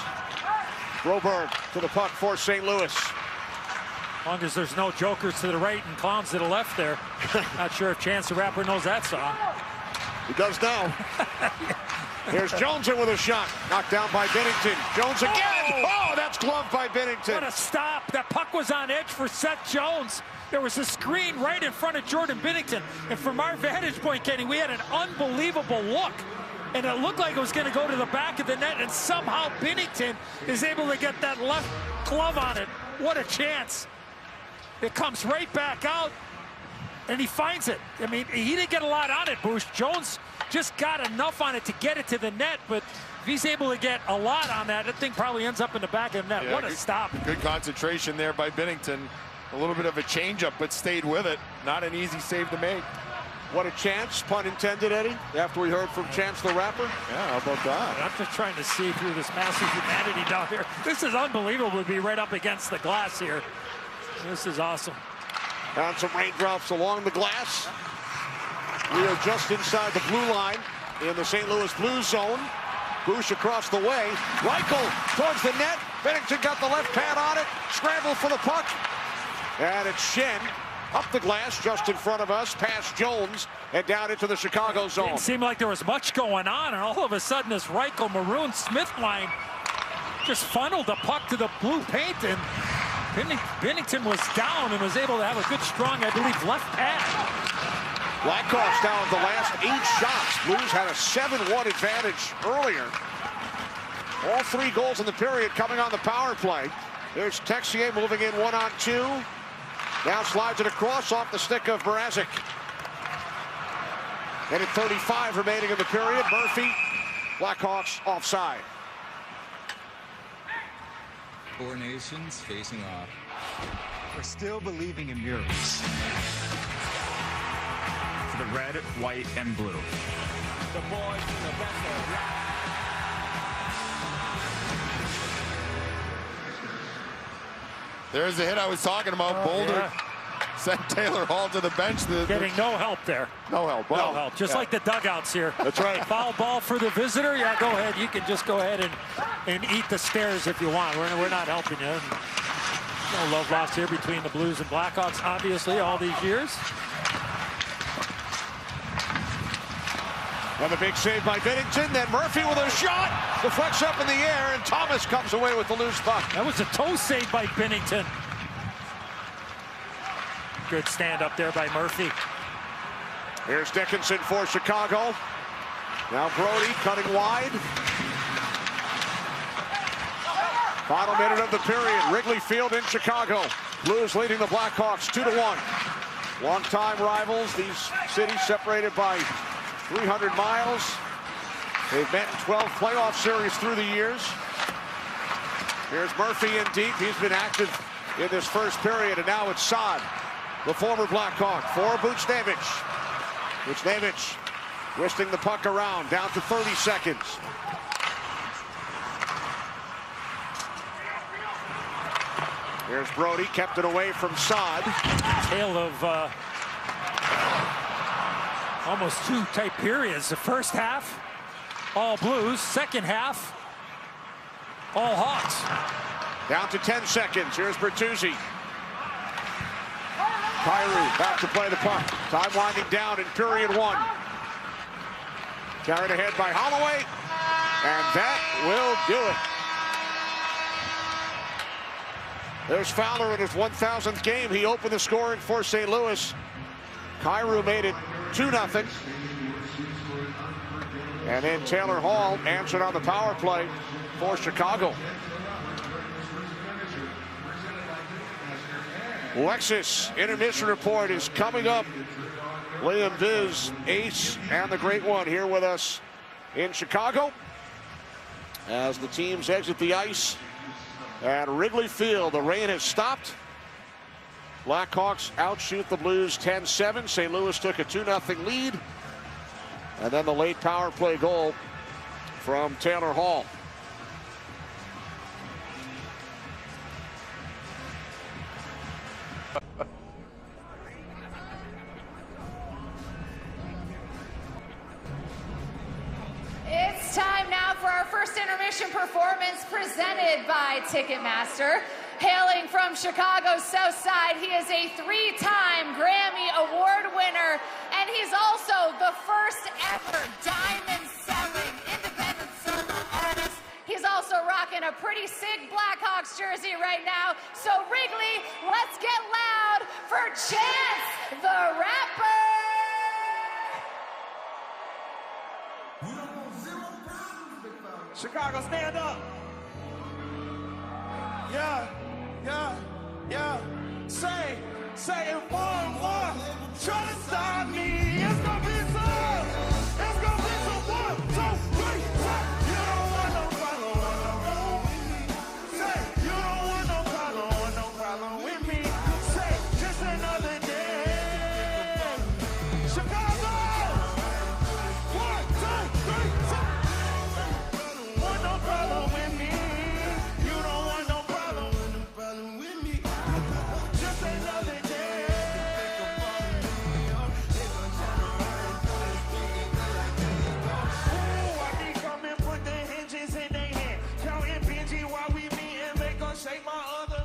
Broberg to the puck for St. Louis. As long as there's no jokers to the right and clowns to the left there. Not sure if Chance the Rapper knows that song. He does now. Here's Jones in with a shot. Knocked down by Binnington. Jones again. Oh, that's gloved by Binnington. What a stop. That puck was on edge for Seth Jones. There was a screen right in front of Jordan Binnington. And from our vantage point, Kenny, we had an unbelievable look. And it looked like it was going to go to the back of the net. And somehow Binnington is able to get that left glove on it. What a chance. It comes right back out. And he finds it. I mean, he didn't get a lot on it, Bruce. Jones just got enough on it to get it to the net, but if he's able to get a lot on that, that thing probably ends up in the back of the net. Yeah, what a stop. Good concentration there by Binnington. A little bit of a changeup, but stayed with it. Not an easy save to make. What a chance, pun intended, Eddie, after we heard from Chance the Rapper. Yeah, how about that? I'm just trying to see through this massive humanity down here. This is unbelievable to be right up against the glass here. This is awesome. And some raindrops along the glass. We are just inside the blue line in the St. Louis Blues zone. Bush across the way. Reichel towards the net. Binnington got the left pad on it. Scramble for the puck. And it's Shen up the glass just in front of us, past Jones, and down into the Chicago zone. It seemed like there was much going on, and all of a sudden this Reichel Maroon Smith line just funneled the puck to the blue paint, and Binnington was down and was able to have a good, strong, I believe, left pad. Blackhawks down the last 8 shots. Blues had a 7-1 advantage earlier. All 3 goals in the period coming on the power play. There's Texier moving in 1-on-2. Now slides it across off the stick of Mrazek. And at 35 remaining in the period, Murphy, Blackhawks offside. 4 nations facing off. We're still believing in miracles. For the red, white, and blue. The boys in the best of life. There's the hit I was talking about. Boulder sent Taylor Hall to the bench. Getting no help there. No help. Well, no help. Just like the dugouts here. That's right. Foul ball for the visitor. Yeah, go ahead. You can just go ahead and eat the stairs if you want. We're not helping you. No love lost here between the Blues and Blackhawks, obviously, all these years. And the big save by Binnington. Then Murphy with a shot. Deflects up in the air, and Thomas comes away with the loose puck. That was a toe save by Binnington. Good stand up there by Murphy. Here's Dickinson for Chicago. Now Brody cutting wide. Final minute of the period. Wrigley Field in Chicago. Blues leading the Blackhawks 2-1. Longtime rivals. These cities separated by 300 miles. They've met in 12 playoff series through the years. Here's Murphy in deep. He's been active in this first period, and now it's Saad, the former Blackhawk, for Buchnevich. Buchnevich twisting the puck around, down to 30 seconds. Here's Brody, kept it away from Saad. Tale of almost 2 tight periods. The first half, all Blues. Second half, all Hawks. Down to 10 seconds. Here's Bertuzzi. Kyrou back to play the puck. Time winding down in period 1. Carried ahead by Holloway, and that will do it. There's Fowler in his 1,000th game. He opened the scoring for St. Louis. Kyrou made it 2-0. And then Taylor Hall answered on the power play for Chicago. Lexus intermission report is coming up. Liam Viz, ace, and the great one here with us in Chicago as the teams exit the ice At Wrigley Field, the rain has stopped. Blackhawks outshoot the Blues 10-7. St. Louis took a 2-0 lead. And then the late power play goal from Taylor Hall. It's time now for our first intermission performance presented by Ticketmaster. Hailing from Chicago's South Side, he is a 3-time Grammy Award winner, and he's also the first ever diamond-selling independent solo artist. He's also rocking a pretty sick Blackhawks jersey right now. So Wrigley, let's get loud for Chance the Rapper! Chicago, stand up. Yeah, yeah, yeah. Say it one more. Try to stop me. It's gonna be some. It's gonna be some 1, 2, 3, 4. You don't want no problem with me. Say you don't want no problem with me. Say just another day. Chicago. 1, 2, 3, 4. Want no problem with me. You don't want no problem with me. Just another day. Ooh, I be coming, put the hinges in their hand. Counting Benji while we meet and make them shake my other.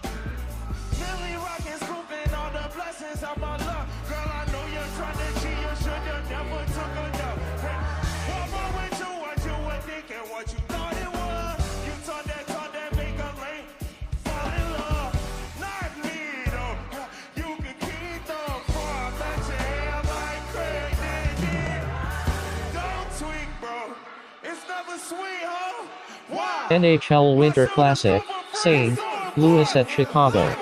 Millie rockin', scooping all the blessings of my love. Girl, I know you're trying to cheat. You should have never took a dub. Hey, what wrong with you? What you were thinking? What you thought it was? You thought that make a lane. Fall in love. Not me, though. You can keep the farm that you have like Craig did. Don't tweak, bro. It's never sweet, huh? Why? NHL Winter Classic, St. Louis at Chicago.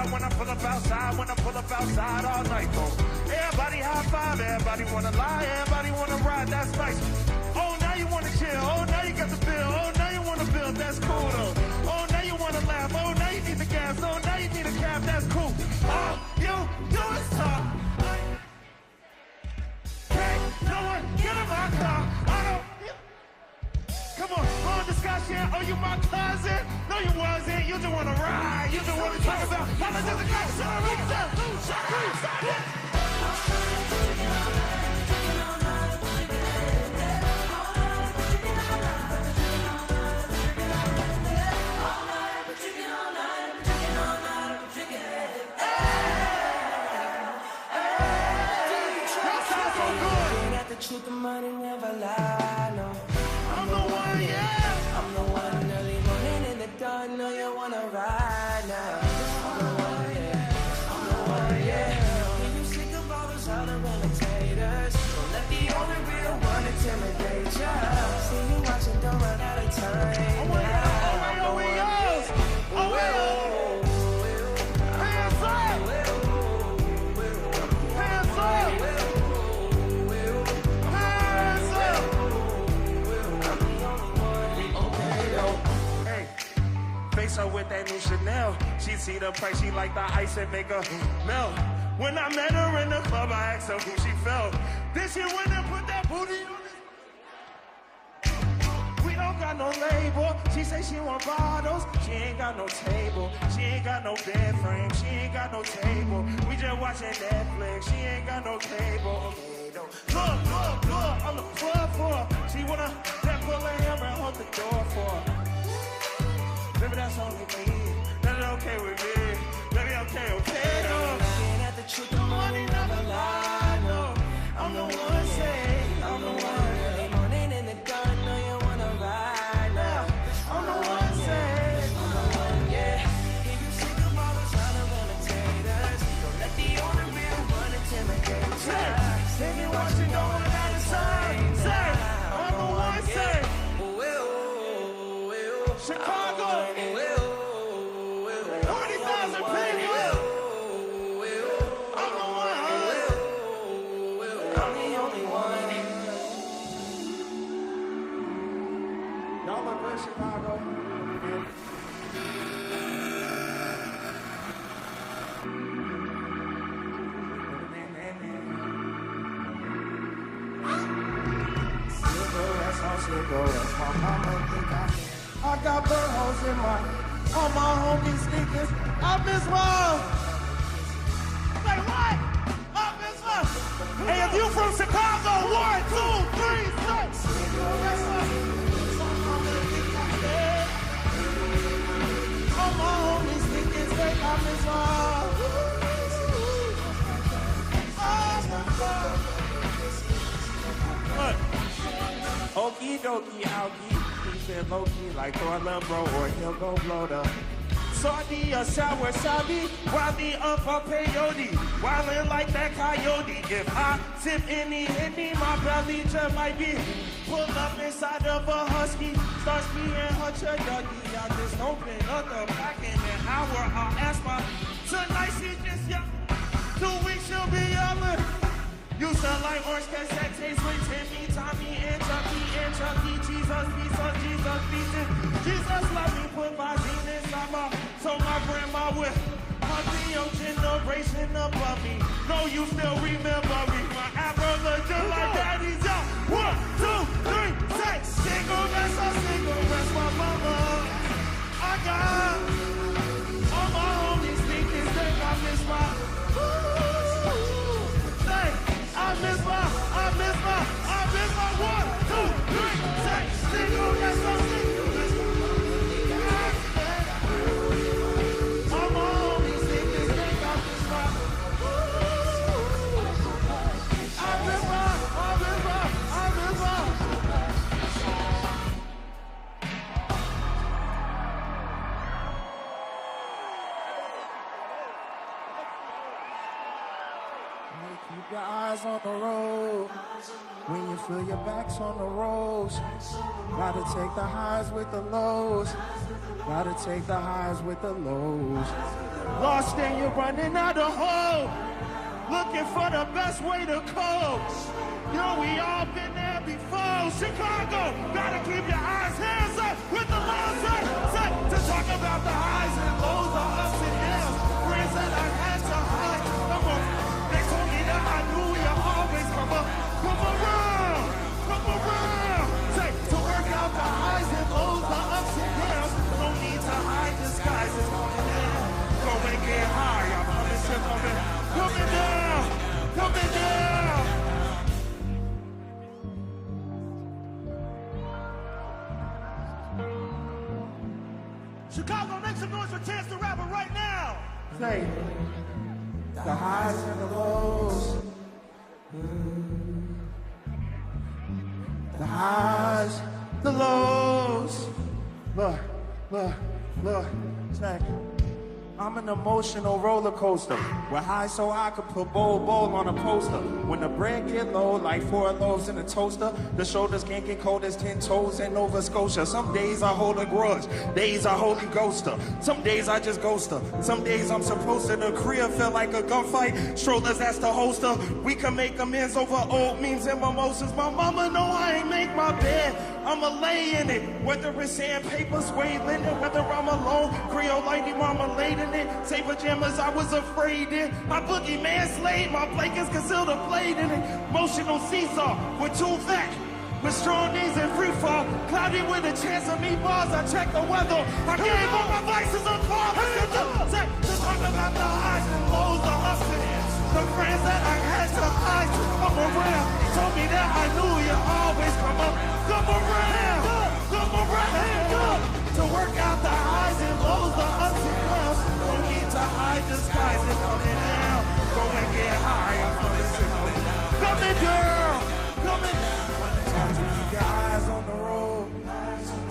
When I pull up outside all night, though. Everybody high five, everybody wanna lie, everybody wanna ride, that's nice. Oh, now you wanna chill, oh, now you got the bill, oh, now you wanna build, that's cool, though. Oh, now you wanna laugh, oh, now you need the gas, oh, now you need a cab, that's cool. All you do is talk. Can't no one get in my car, I don't. Come on, long discussion, oh, you my cousin? No, you wasn't, you just wanna ride, you just wanna talk about how much does it cost? Truth, the money never lie, no. I'm the one, yeah. I'm the one early morning in the dawn. Know you wanna ride now. I'm the one, yeah. I'm the one, yeah. When you sick of all those other imitators, don't let the only real one intimidate ya. See you watching, don't run out of time. Oh, wait, oh, wait, oh, wait, oh. Hands up! Hands up! Face her with that new Chanel. She see the price, she like the ice and make her melt. When I met her in the club, I asked her who she felt. Then she went and put that booty on it. got no label. She say she want bottles. She ain't got no table. She ain't got no bed frame. She ain't got no table. We just watching Netflix. She ain't got no cable. Look, look, look, I'm the plug for her. She wanna that pull her hammer and hold the door for her. Baby, that's only me. That's okay with me. Baby, okay, okay. Looking at the truth, the money never lie. No, I'm the one say, I'm the one. Early morning in the gun, know you wanna ride now. I'm the one say, I'm the one, yeah. Can you see the models out of imitators? Don't let the only real one intimidate you. They be watching no one out of sight. Say, I'm the one say, Chicago, 40,000 people. I'm the one. I'm the only one. Y'all look good, Chicago. Cigarettes on cigarettes. My mama think I got burn in my, all my homies sneakers. I miss one. Say what? I miss one. Hey, if you from Chicago, 1, 2, 3, 6. All my homies sneakers, say I miss one. Look, okie dokie, alkie. Keep low-key like throw a bro or he'll go blow the Saudi or sour sabi, while me up a peyote, wildin' like that coyote. If I sip any, my belly just might be pull up inside of a husky, starts being her chuduggy. I just open up the back in an hour, I'll ask my tonight she's just young, 2 weeks she'll be yelling. You sound like orange cassette taste with Timmy, Tommy, and Chucky, Jesus, pieces. Jesus love me, put Vaseline inside my, so my grandma would hug me, your generation above me. No, you still remember me. My afro look just like daddy's, yo. 1, 2, 3, 6. Cigarettes, my mama. I got all my homies thinking they got miss my. I miss my 1, 2, 3, 6. Cigarettes, all my homies think this thing I miss my. I miss my. Keep your eyes on the road. When you feel your back's on the roads, gotta take the highs with the lows. Gotta take the highs with the lows. Lost and you're running out of hope, looking for the best way to cope. Yo, we all been there before. Chicago, gotta keep your eyes, hands up with the lows. Set to talk about the highs and lows, the ups and downs. Friends that I had to hide. Come on, they told me that I knew you'll always come around. Say, to work out the highs and lows, the ups and downs. No need to hide disguises. Go and get high. I promise you, coming down. Chicago, make some noise for Chance the Rapper right now. Say, the highs and the lows. The highs, the lows. Look, check. I'm an emotional roller coaster. We're high so I could put bowl on a poster. When the bread get low, like 4 loaves in a toaster, the shoulders can't get cold as 10 toes in Nova Scotia. Some days I hold a grudge, days I hold a ghoster. Some days I just ghost her. Some days I'm supposed to. The career feel like a gunfight. Strollers, that's the holster. We can make amends over old memes and mimosas. My mama know I ain't make my bed. I'ma lay in it. Whether it's sandpaper, suede linen, whether I'm alone, Creole lady marmalade in it. Say pajamas, I was afraid in. My boogeyman slayed, my blankets concealed a blade in it. Emotional seesaw with 2 fat. with strong knees and free fall. Cloudy with a chance of meatballs. I check the weather. I gave all my vices a fall. To talk about the highs and lows, the ups and downs. The friends that I had to hide to come around told me that I knew you always come up. Come around. To work out the highs and lows, the ups and downs. Don't need to hide, disguise it, coming down. Go and get higher from the signal. Coming down, coming down. Time to keep your eyes on the road.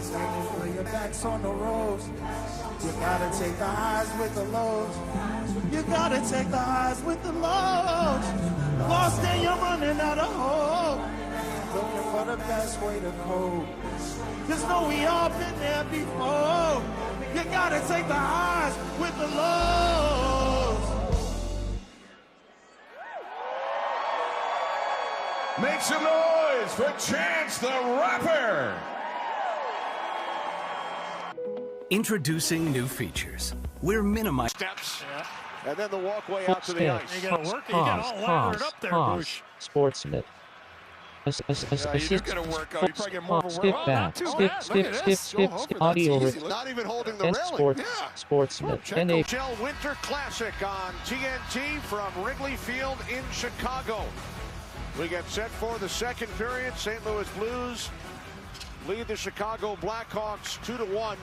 Standing for your backs on the roads. You gotta take the highs with the lows. You gotta take the highs with the lows. Lost and you're running out of hope. Looking for the best way to cope. Just know we all been there before. You gotta take the highs with the lows. Make some noise for Chance the Rapper. Introducing new features. We're minimizing steps, and then the walkway out to the ice. You gotta work. You got all lathered up there, Bush. Sportsnet. You do get a workout. You probably get more of a skip workout. back, skip, audio, Not even holding the railing. sports, Sportsnet, NHL Winter Classic on TNT from Wrigley Field in Chicago. We get set for the second period. St. Louis Blues lead the Chicago Blackhawks 2-1.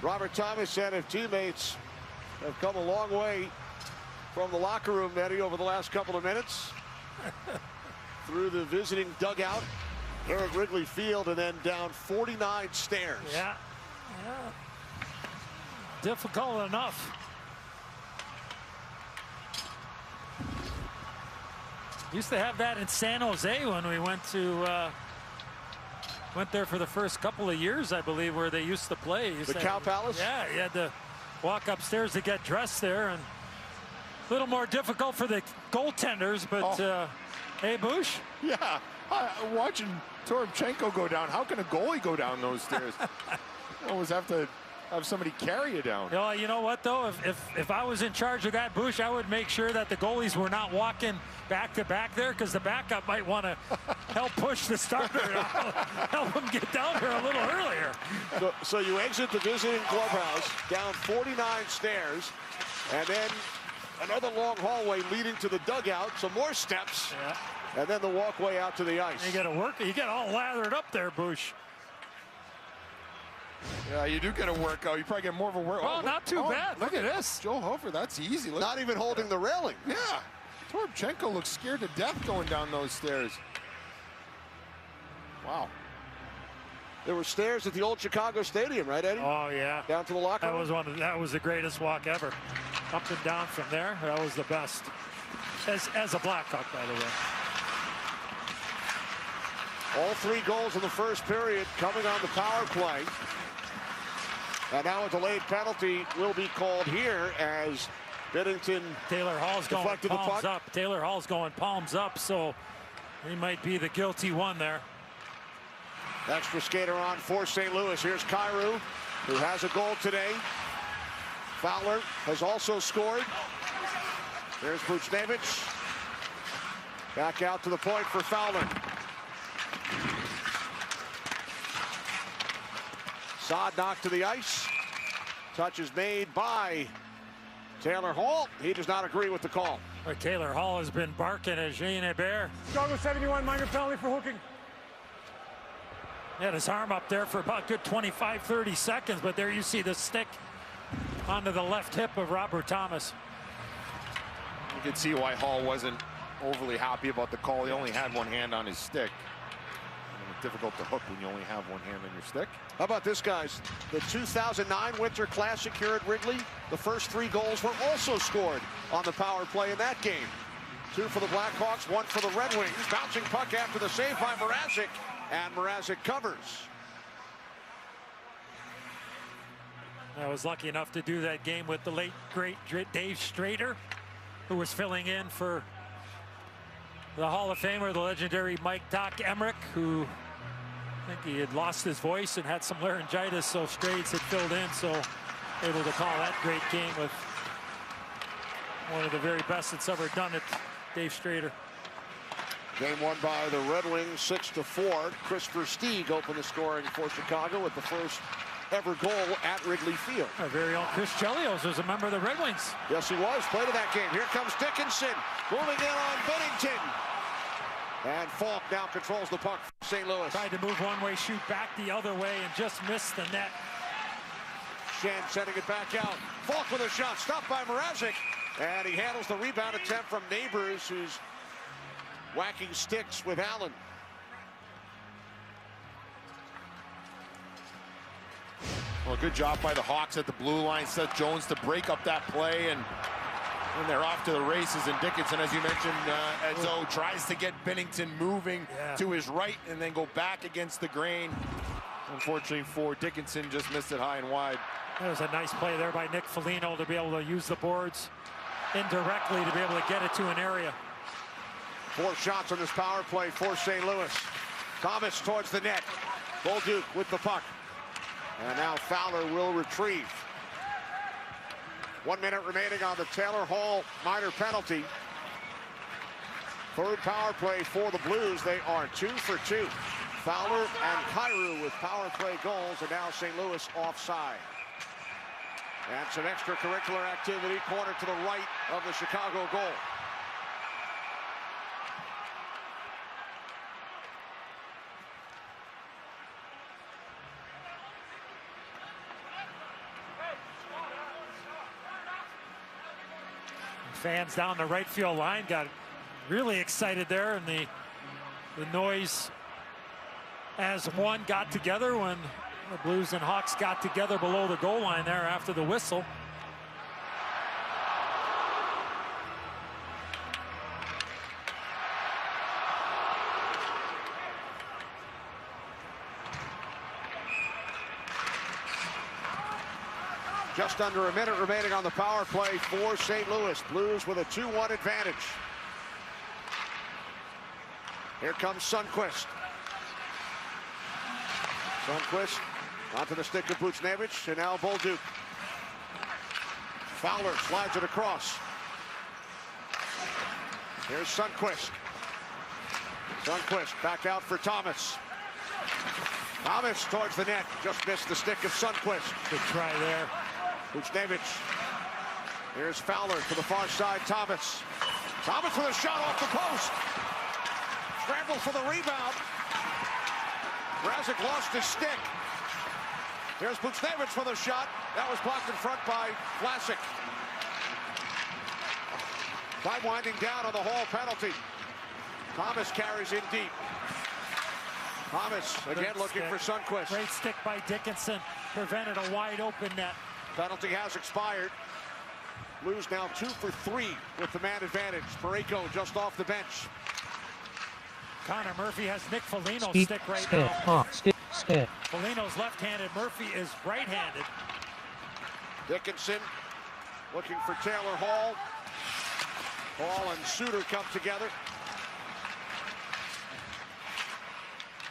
Robert Thomas said his teammates have come a long way from the locker room, Eddie, over the last couple of minutes. Through the visiting dugout here at Wrigley Field and then down 49 stairs. Yeah. Difficult enough. Used to have that in San Jose when we went there for the first couple of years, I believe, where they used to play. The Cow Palace? Yeah, you had to walk upstairs to get dressed there, and a little more difficult for the goaltenders, but hey, Bush? Yeah, watching Toropchenko go down. How can a goalie go down those stairs? You always have to have somebody carry you down. You know what, though? If I was in charge of that, Bush, I would make sure that the goalies were not walking back to back there, because the backup might want to help push the starter and help them get down here a little earlier. So you exit the visiting clubhouse down 49 stairs, and then another long hallway leading to the dugout, some more steps, and then the walkway out to the ice. You got to work. You get all lathered up there, Bush. Yeah, you do get a workout. You probably get more of a workout. Oh, not too bad. Look at this. Joe Hofer, that's easy. Look. Not even holding the railing. Yeah. Toropchenko looks scared to death going down those stairs. Wow. There were stairs at the old Chicago Stadium, right, Eddie? Oh, yeah. Down to the locker room? That was the greatest walk ever. Up and down from there. That was the best. As a Blackhawk, by the way. All three goals in the first period coming on the power play. And now a delayed penalty will be called here as Binnington Taylor Hall's going deflected the palms puck. up. Taylor Hall's going palms up, so he might be the guilty one there. Extra skater on for St. Louis. Here's Kyrou, who has a goal today. Fowler has also scored. There's Buchnevich. Back out to the point for Fowler. Saad knocked to the ice. Touch is made by Taylor Hall. He does not agree with the call. But Taylor Hall has been barking at Jean Hébert. Chicago 71, minor penalty for hooking. He had his arm up there for about a good 25, 30 seconds, but there you see the stick onto the left hip of Robert Thomas. You can see why Hall wasn't overly happy about the call. He only had one hand on his stick. It's difficult to hook when you only have one hand on your stick. How about this, guys? The 2009 Winter Classic here at Wrigley, the first three goals were also scored on the power play in that game. 2 for the Blackhawks, 1 for the Red Wings. Bouncing puck after the save by Mrazek, and Mrazek covers. I was lucky enough to do that game with the late, great Dave Strader, who was filling in for the Hall of Famer, the legendary Mike Doc Emmerich, who I think he had lost his voice and had some laryngitis, so Strades had filled in, so able to call that great game with one of the very best that's ever done it, Dave Strader. Game won by the Red Wings 6-4. Christopher Stieg opened the scoring for Chicago with the first ever goal at Wrigley Field. Our very own Chris Chelios was a member of the Red Wings. Yes, he was. Played in that game. Here comes Dickinson. Moving in on Bennington. And Falk now controls the puck for St. Louis. Tried to move one way, shoot back the other way, and just missed the net. Shen sending it back out. Falk with a shot. Stopped by Mrazek. And he handles the rebound attempt from Neighbors, who's whacking sticks with Allen. Well, good job by the Hawks at the blue line. Seth Jones to break up that play, and they're off to the races. And Dickinson, as you mentioned, Edzo, tries to get Bennington moving to his right and then go back against the grain. Unfortunately for Dickinson, just missed it high and wide. That was a nice play there by Nick Foligno to be able to use the boards indirectly to be able to get it to an area. 4 shots on this power play for St. Louis. Thomas towards the net. Bolduc with the puck. And now Fowler will retrieve. 1 minute remaining on the Taylor Hall minor penalty. Third power play for the Blues. They are 2 for 2. Fowler and Kyrou with power play goals, and now St. Louis offside. And some extracurricular activity, corner to the right of the Chicago goal. Fans down the right field line got really excited there, and the noise as one got together when the Blues and Hawks got together below the goal line there after the whistle. Just under a minute remaining on the power play for St. Louis. Blues with a 2-1 advantage. Here comes Sundqvist. Sundqvist onto the stick of Buchnevich, and now Bolduc. Fowler slides it across. Here's Sundqvist. Sundqvist back out for Thomas. Thomas towards the net, just missed the stick of Sundqvist. Good try there. Buchnevich. Here's Fowler to the far side, Thomas. Thomas with a shot off the post. Scramble for the rebound. Mrazek lost his stick. Here's Buchnevich for the shot. That was blocked in front by Vlasic. Time winding down on the Hall penalty. Thomas carries in deep. Thomas again looking for Sundqvist. Great stick by Dickinson. Prevented a wide open net. Penalty has expired. Blues now 2 for 3 with the man advantage. Parayko just off the bench. Connor Murphy has Nick Foligno's stick right now. Foligno's left-handed. Murphy is right-handed. Dickinson looking for Taylor Hall. Hall and Suter come together.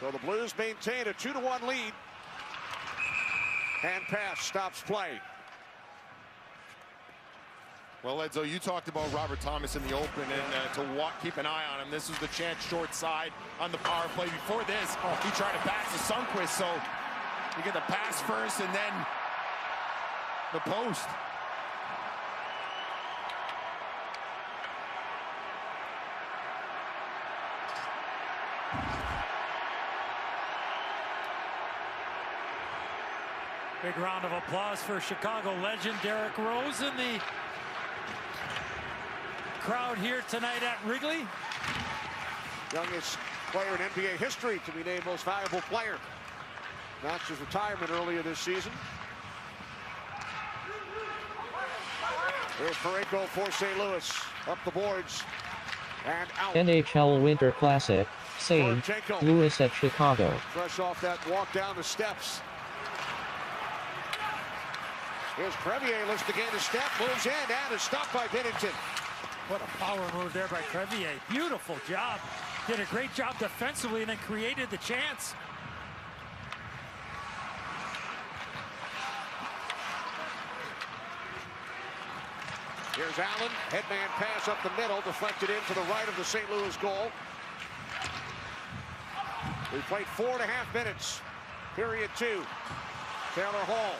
So the Blues maintain a 2-1 lead. Hand pass stops play. Well, Edzo, you talked about Robert Thomas in the open, and to keep an eye on him. This was the chance short side on the power play. Before this, he tried to pass to Sundqvist, so you get the pass first and then the post. Big round of applause for Chicago legend Derrick Rose in the crowd here tonight at Wrigley. Youngest player in NBA history to be named most valuable player. Announced his retirement earlier this season. Here's Parayko for St. Louis. Up the boards and out. NHL Winter Classic, St. Louis at Chicago. Fresh off that walk down the steps. Here's Crevier, lifts to gain a step, moves in, and is stopped by Bennington. What a power move there by Crevier. Beautiful job. Did a great job defensively and then created the chance. Here's Allen, headman pass up the middle, deflected into the right of the St. Louis goal. We played 4.5 minutes. Period 2. Taylor Hall.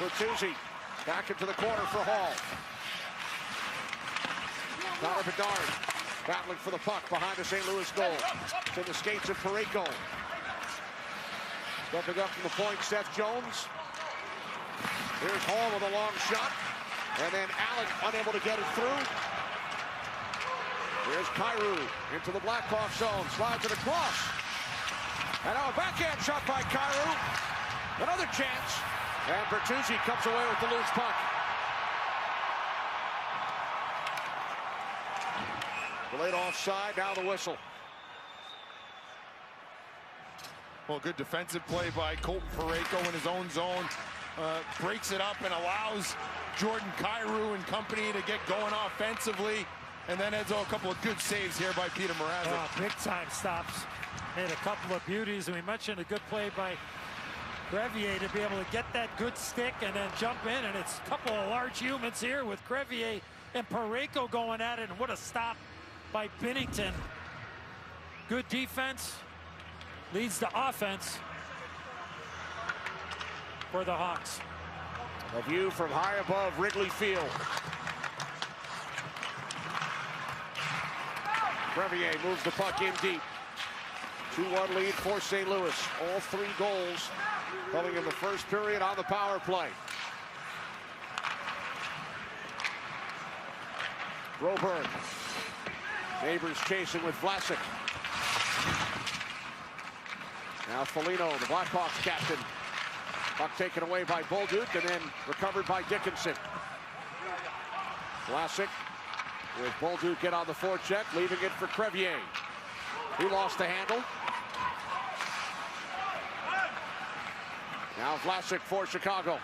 Bertuzzi back into the corner for Hall. Connor Bedard battling for the puck behind the St. Louis goal. It's in the skates of Parayko. Stepping up from the point, Seth Jones. Here's Hall with a long shot. And then Allen unable to get it through. Here's Kyrou into the Blackhawk zone. Slides it across. And now a backhand shot by Kyrou. Another chance. And Bertuzzi comes away with the loose puck. Delayed offside, now the whistle. Well, good defensive play by Colton Parayko in his own zone. Breaks it up and allows Jordan Kyrou and company to get going offensively. And then Edzo, a couple of good saves here by Peter Mrazek. Big time stops. Made a couple of beauties. And we mentioned a good play by Crevier to be able to get that good stick and then jump in. And it's a couple of large humans here with Crevier and Parayko going at it. And what a stop by Binnington. Good defense leads to offense for the Hawks. A view from high above Wrigley Field. Crevier moves the puck in deep. 2-1 lead for St. Louis. All 3 goals coming in the first period on the power play. Broberg. Neighbors chasing with Vlasic. Now Foligno, the Blackhawks captain. Puck taken away by Bolduc and then recovered by Dickinson. Vlasic with Bolduc get on the forecheck, leaving it for Crevier. He lost the handle. Now Vlasic for Chicago.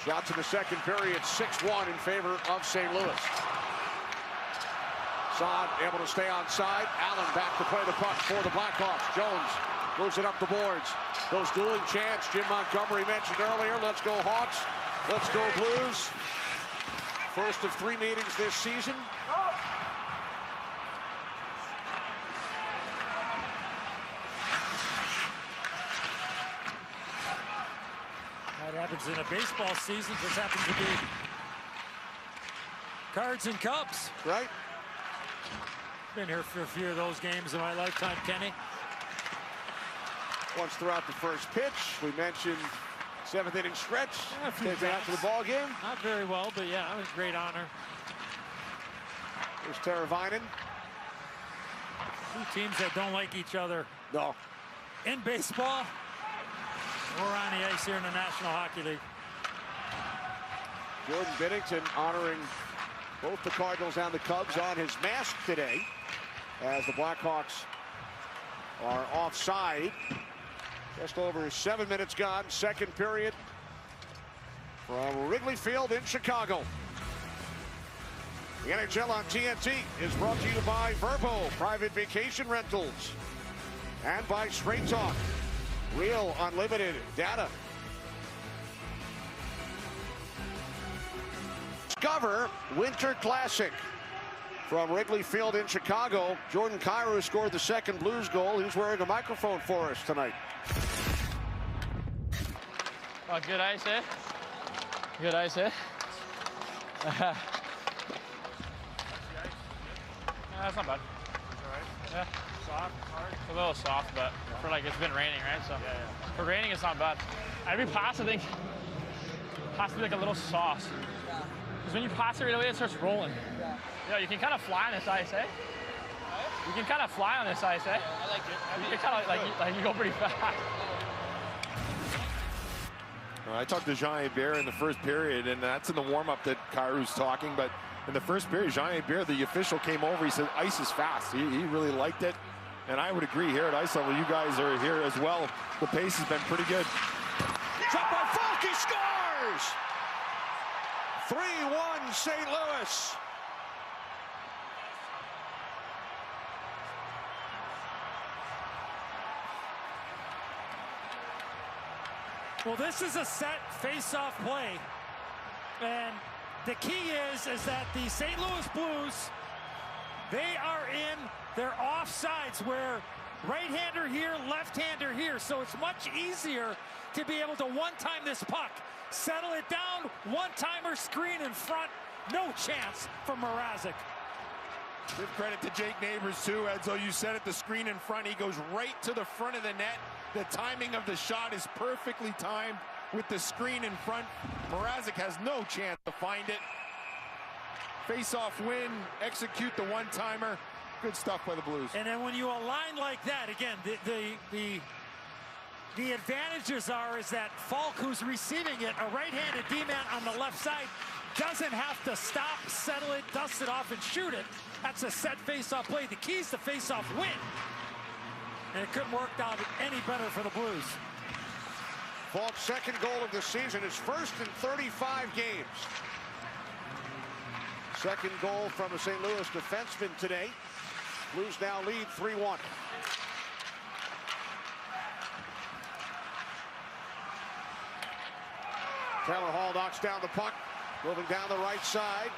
Shots in the second period, 6-1 in favor of St. Louis. Saad able to stay on side. Allen back to play the puck for the Blackhawks. Jones moves it up the boards. Those dueling chants Jim Montgomery mentioned earlier. Let's go Hawks. Let's go Blues. First of 3 meetings this season. That happens in a baseball season. Just happens to be Cards and Cubs. Right. Been here for a few of those games in my lifetime, Kenny. Once throughout the first pitch, we mentioned 7th inning stretch. After the ball game. Not very well, but yeah, it was a great honor. There's Teravainen. 2 teams that don't like each other. No. In baseball or on the ice here in the National Hockey League. Jordan Binnington honoring both the Cardinals and the Cubs on his mask today as the Blackhawks are offside. Just over 7 minutes gone, second period from Wrigley Field in Chicago. The NHL on TNT is brought to you by Verbo Private Vacation Rentals and by Straight Talk, real unlimited data. Discover Winter Classic from Wrigley Field in Chicago. Jordan Kyrou scored the second Blues goal. He's wearing a microphone for us tonight. Oh, good ice, eh? Good ice, eh? That's not bad. Yeah. Soft, hard? It's a little soft, but for like, it's been raining, right? So for raining, it's not bad. Every pass, I think, has to be like a little sauce. Because when you pass it right away, it starts rolling. Yeah, you can kind of fly on this ice, eh? You can kind of fly on this ice, eh? I like it. You kind of like you go pretty fast. I talked to Jean-Hébert in the first period, and that's in the warm-up that Kyrou's talking, but in the first period, Jean-Hébert, the official, came over. He said, ice is fast. He really liked it, and I would agree here at ice level. You guys are here as well. The pace has been pretty good. Shot by Falk, he scores! 3-1 St. Louis. Well, this is a set face-off play, and the key is that the St. Louis Blues They are in their offsides where right-hander here, left-hander here. So it's much easier to be able to one-time this puck. Settle it down, one-timer screen in front. No chance for Mrazek. Give credit to Jake Neighbors too, Edzo. You said it, the screen in front. He goes right to the front of the net. The timing of the shot is perfectly timed with the screen in front. Mrazek has no chance to find it. Face-off win, execute the one-timer. Good stuff by the Blues. And then when you align like that, again, the advantages is that Falk, who's receiving it, a right-handed D-man on the left side, doesn't have to stop, settle it, dust it off, and shoot it. That's a set face-off play. The key is the face-off win. And it couldn't work out any better for the Blues. Falk's second goal of the season, his first in 35 games. Second goal from a St. Louis defenseman today. Blues now lead 3-1. Taylor Hall knocks down the puck, moving down the right side.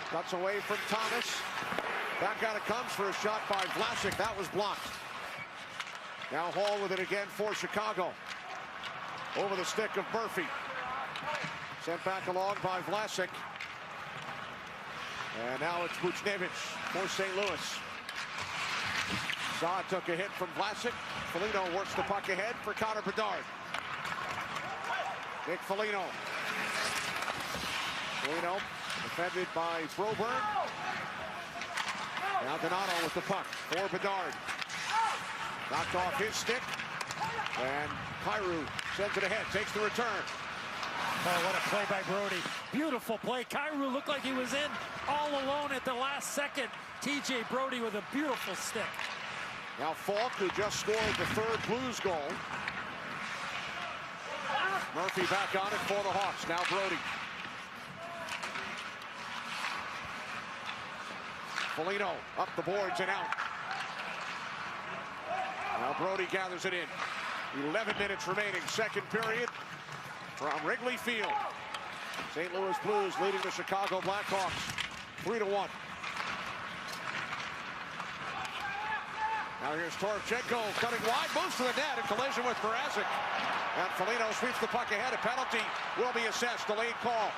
Cuts away from Thomas. Back out it comes for a shot by Vlasic. That was blocked. Now Hall with it again for Chicago. Over the stick of Murphy. Sent back along by Vlasic. And now it's Buchnevich for St. Louis. Saad took a hit from Vlasic. Foligno works the puck ahead for Connor Bedard. Nick Foligno. Foligno defended by Broberg. Now Donato with the puck for Bedard. Knocked off his stick. And Kyrou sends it ahead, takes the return. Oh, what a play by Brody. Beautiful play. Kyrou looked like he was in all alone at the last second. TJ Brody with a beautiful stick. Now Falk, who just scored the third Blues goal. Murphy back on it for the Hawks. Now Brody. Foligno up the boards and out. Now Brody gathers it in. 11 minutes remaining, second period from Wrigley Field. St. Louis Blues leading the Chicago Blackhawks 3-1. Now here's Toropchenko cutting wide, moves to the net, a collision with Mrazek. And Foligno sweeps the puck ahead. A penalty will be assessed. Delayed call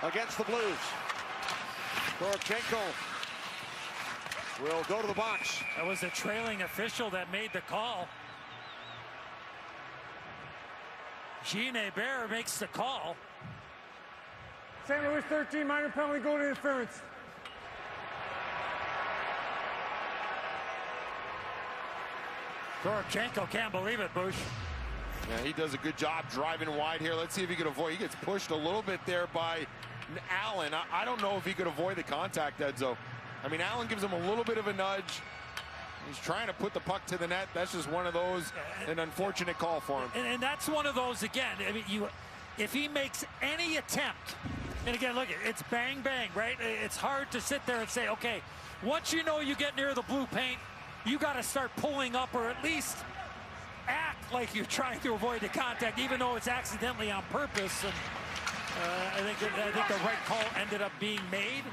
against the Blues. Toropchenko will go to the box. That was the trailing official that made the call. Jean Hebert makes the call. St. Louis 13, minor penalty, goal to interference. Toropchenko can't believe it, Bush. Yeah, he does a good job driving wide here. Let's see if he can avoid. He gets pushed a little bit there by Allen. I don't know if he could avoid the contact, Edzo. I mean, Allen gives him a little bit of a nudge. He's trying to put the puck to the net. That's just one of those, an unfortunate call for him. And that's one of those, again, I mean, if he makes any attempt, and again, look, it's bang, bang, right? It's hard to sit there and say, okay, once you know you get near the blue paint, you got to start pulling up or at least act like you're trying to avoid the contact, even though it's accidentally on purpose. And I think the right call ended up being made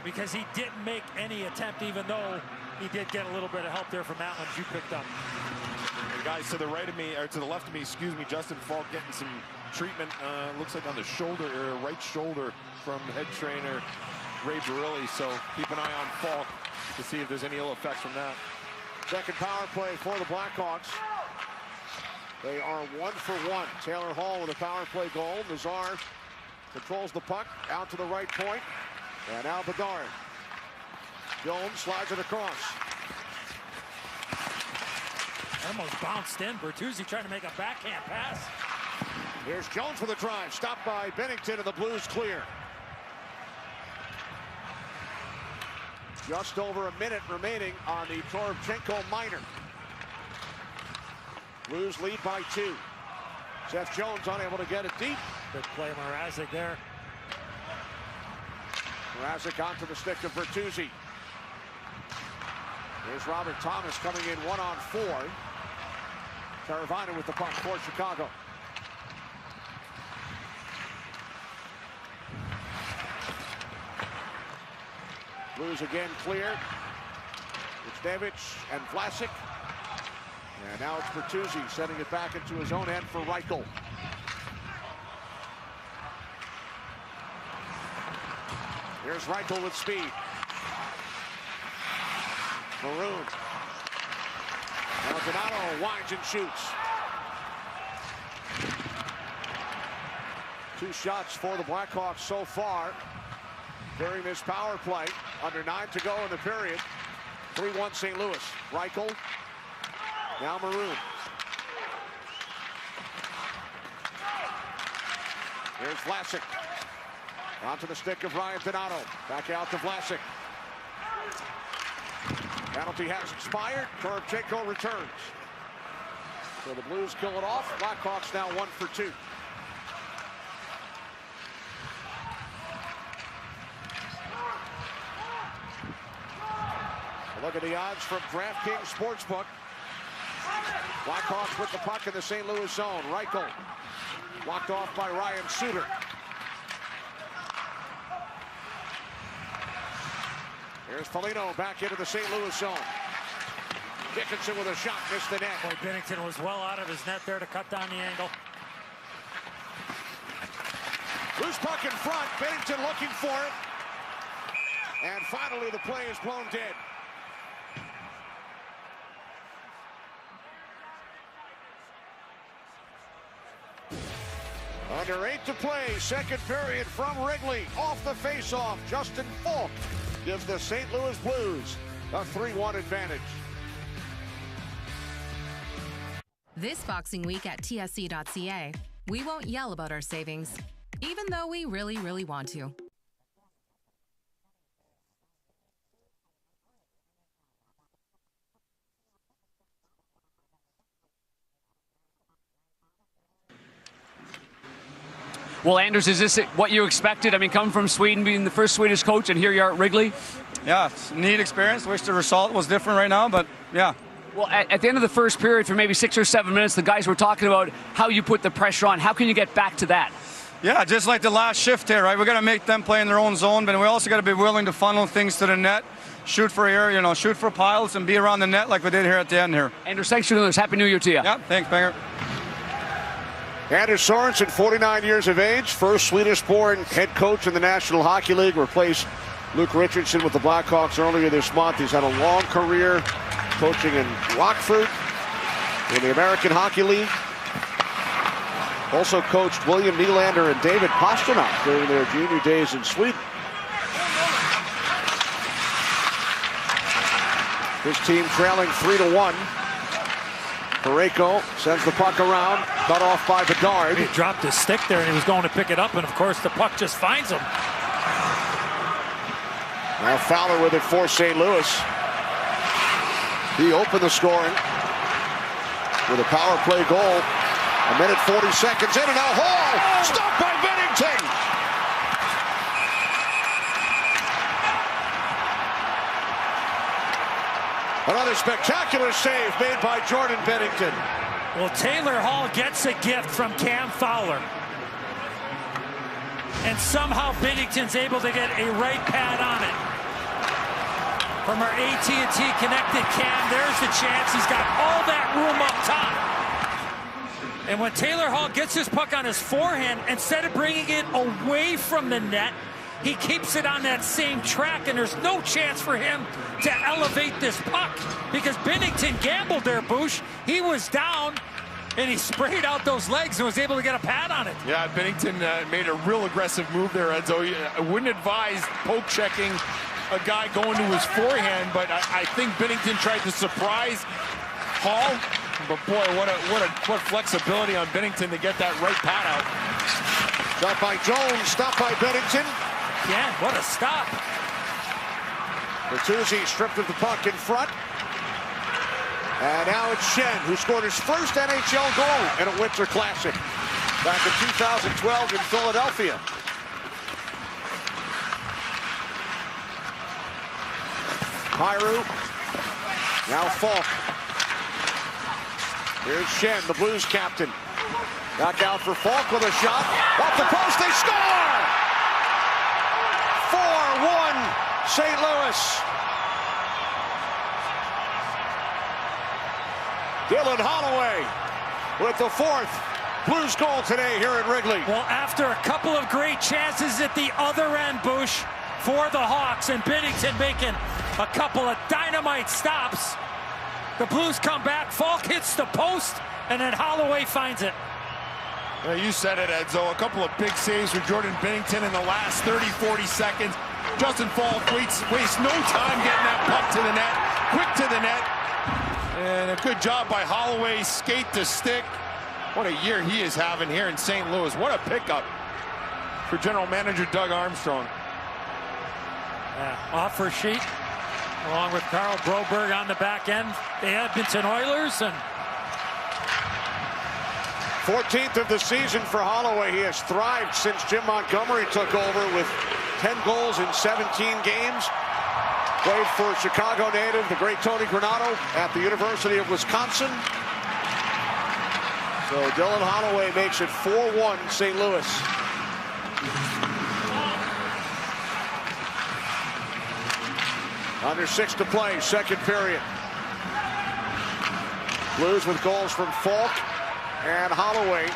because he didn't make any attempt, even though he did get a little bit of help there from Allen, you picked up. And guys, to the right of me, or to the left of me, excuse me, Justin Falk getting some treatment, looks like on the shoulder, or right shoulder from head trainer Ray Barilli. So keep an eye on Falk to see if there's any ill effects from that. Second power play for the Blackhawks. They are 1 for 1. Taylor Hall with a power play goal. Nazar controls the puck out to the right point. And now Bedard. Jones slides it across. Almost bounced in. Bertuzzi trying to make a backhand pass. Here's Jones with a drive. Stopped by Bennington, and the Blues clear. Just over a minute remaining on the Toropchenko minor. Blues lead by 2. Seth Jones unable to get it deep. Good play, Mrazek there. Mrazek onto the stick of Bertuzzi. Here's Robert Thomas coming in 1-on-4. Caravana with the puck for Chicago. Blues again clear. It's Davic and Vlasic. And now it's Bertuzzi sending it back into his own end for Reichel. Here's Reichel with speed. Maroon. Now Donato winds and shoots. 2 shots for the Blackhawks so far during this power play. Under 9 to go in the period. 3-1 St. Louis. Reichel. Now Maroon. Here's Vlasic. Onto the stick of Ryan Donato. Back out to Vlasic. Penalty has expired. Korobchenko returns. So the Blues kill it off. Blackhawks now 1 for 2. A look at the odds from DraftKings Sportsbook. Blackhawks with the puck in the St. Louis zone. Reichel walked off by Ryan Suter. Here's Foligno back into the St. Louis zone. Dickinson with a shot, missed the net. Boy, Binnington was well out of his net there to cut down the angle. Loose puck in front, Binnington looking for it. And finally the play is blown dead. Under 8 to play, second period from Wrigley. Off the faceoff, Justin Falk gives the St. Louis Blues a 3-1 advantage. This Boxing Week at TSC.ca, we won't yell about our savings, even though we really, really want to. Well, Anders, is this what you expected? I mean, coming from Sweden, being the first Swedish coach, and here you are at Wrigley? Yeah, it's a neat experience. Wish the result was different right now, but yeah. Well, at the end of the first period, for maybe 6 or 7 minutes, the guys were talking about how you put the pressure on. How can you get back to that? Yeah, just like the last shift here, right? We got to make them play in their own zone, but we also got to be willing to funnel things to the net, shoot for air, you know, shoot for piles, and be around the net like we did here at the end here. Anders, thanks for doing this. Happy New Year to you. Yeah, thanks, Banger. Anders Sorensen, 49 years of age, first Swedish-born head coach in the National Hockey League, replaced Luke Richardson with the Blackhawks earlier this month. He's had a long career coaching in Rockford, in the American Hockey League. Also coached William Nylander and David Pastrnak during their junior days in Sweden. His team trailing 3-1. Parayko sends the puck around, cut off by Bedard. He dropped his stick there and he was going to pick it up, and of course the puck just finds him. Now Fowler with it for St. Louis. He opened the scoring with a power play goal. 1:40 seconds in, and now Hall stopped by Binnington. Another spectacular save made by Jordan Binnington. Well, Taylor Hall gets a gift from Cam Fowler. And somehow Binnington's able to get a right pad on it. From our AT&T connected Cam, there's the chance. He's got all that room up top. And when Taylor Hall gets his puck on his forehand, instead of bringing it away from the net, he keeps it on that same track, and there's no chance for him to elevate this puck because Binnington gambled there, Boosh. He was down, and he sprayed out those legs and was able to get a pad on it. Yeah, Binnington made a real aggressive move there, Enzo. I wouldn't advise poke checking a guy going to his forehand, but I think Binnington tried to surprise Hall. But boy, what flexibility on Binnington to get that right pad out. Stopped by Jones, stopped by Binnington. Yeah, what a stop. Bertuzzi stripped of the puck in front. And now it's Shen, who scored his first NHL goal in a Winter Classic back in 2012 in Philadelphia. Kyrou. Now Falk. Here's Shen, the Blues captain. Back out for Falk with a shot. Off the post, they score! 4-1 St. Louis. Dylan Holloway with the 4th Blues goal today here at Wrigley. Well, after a couple of great chances at the other end, Bush, for the Hawks, and Binnington making a couple of dynamite stops, the Blues come back. Falk hits the post, and then Holloway finds it. You said it, Edzo. A couple of big saves with Jordan Binnington in the last 30-40 seconds. Justin Falk wastes no time getting that puck to the net, quick to the net. And a good job by Holloway, skate to stick. What a year he is having here in St. Louis. What a pickup for general manager Doug Armstrong. Offer sheet, along with Carl Broberg on the back end. The Edmonton Oilers, and 14th of the season for Holloway. He has thrived since Jim Montgomery took over with 10 goals in 17 games. Played for Chicago native, the great Tony Granato, at the University of Wisconsin. So Dylan Holloway makes it 4-1 St. Louis. Under 6 to play, second period. Blues with goals from Falk and Holloway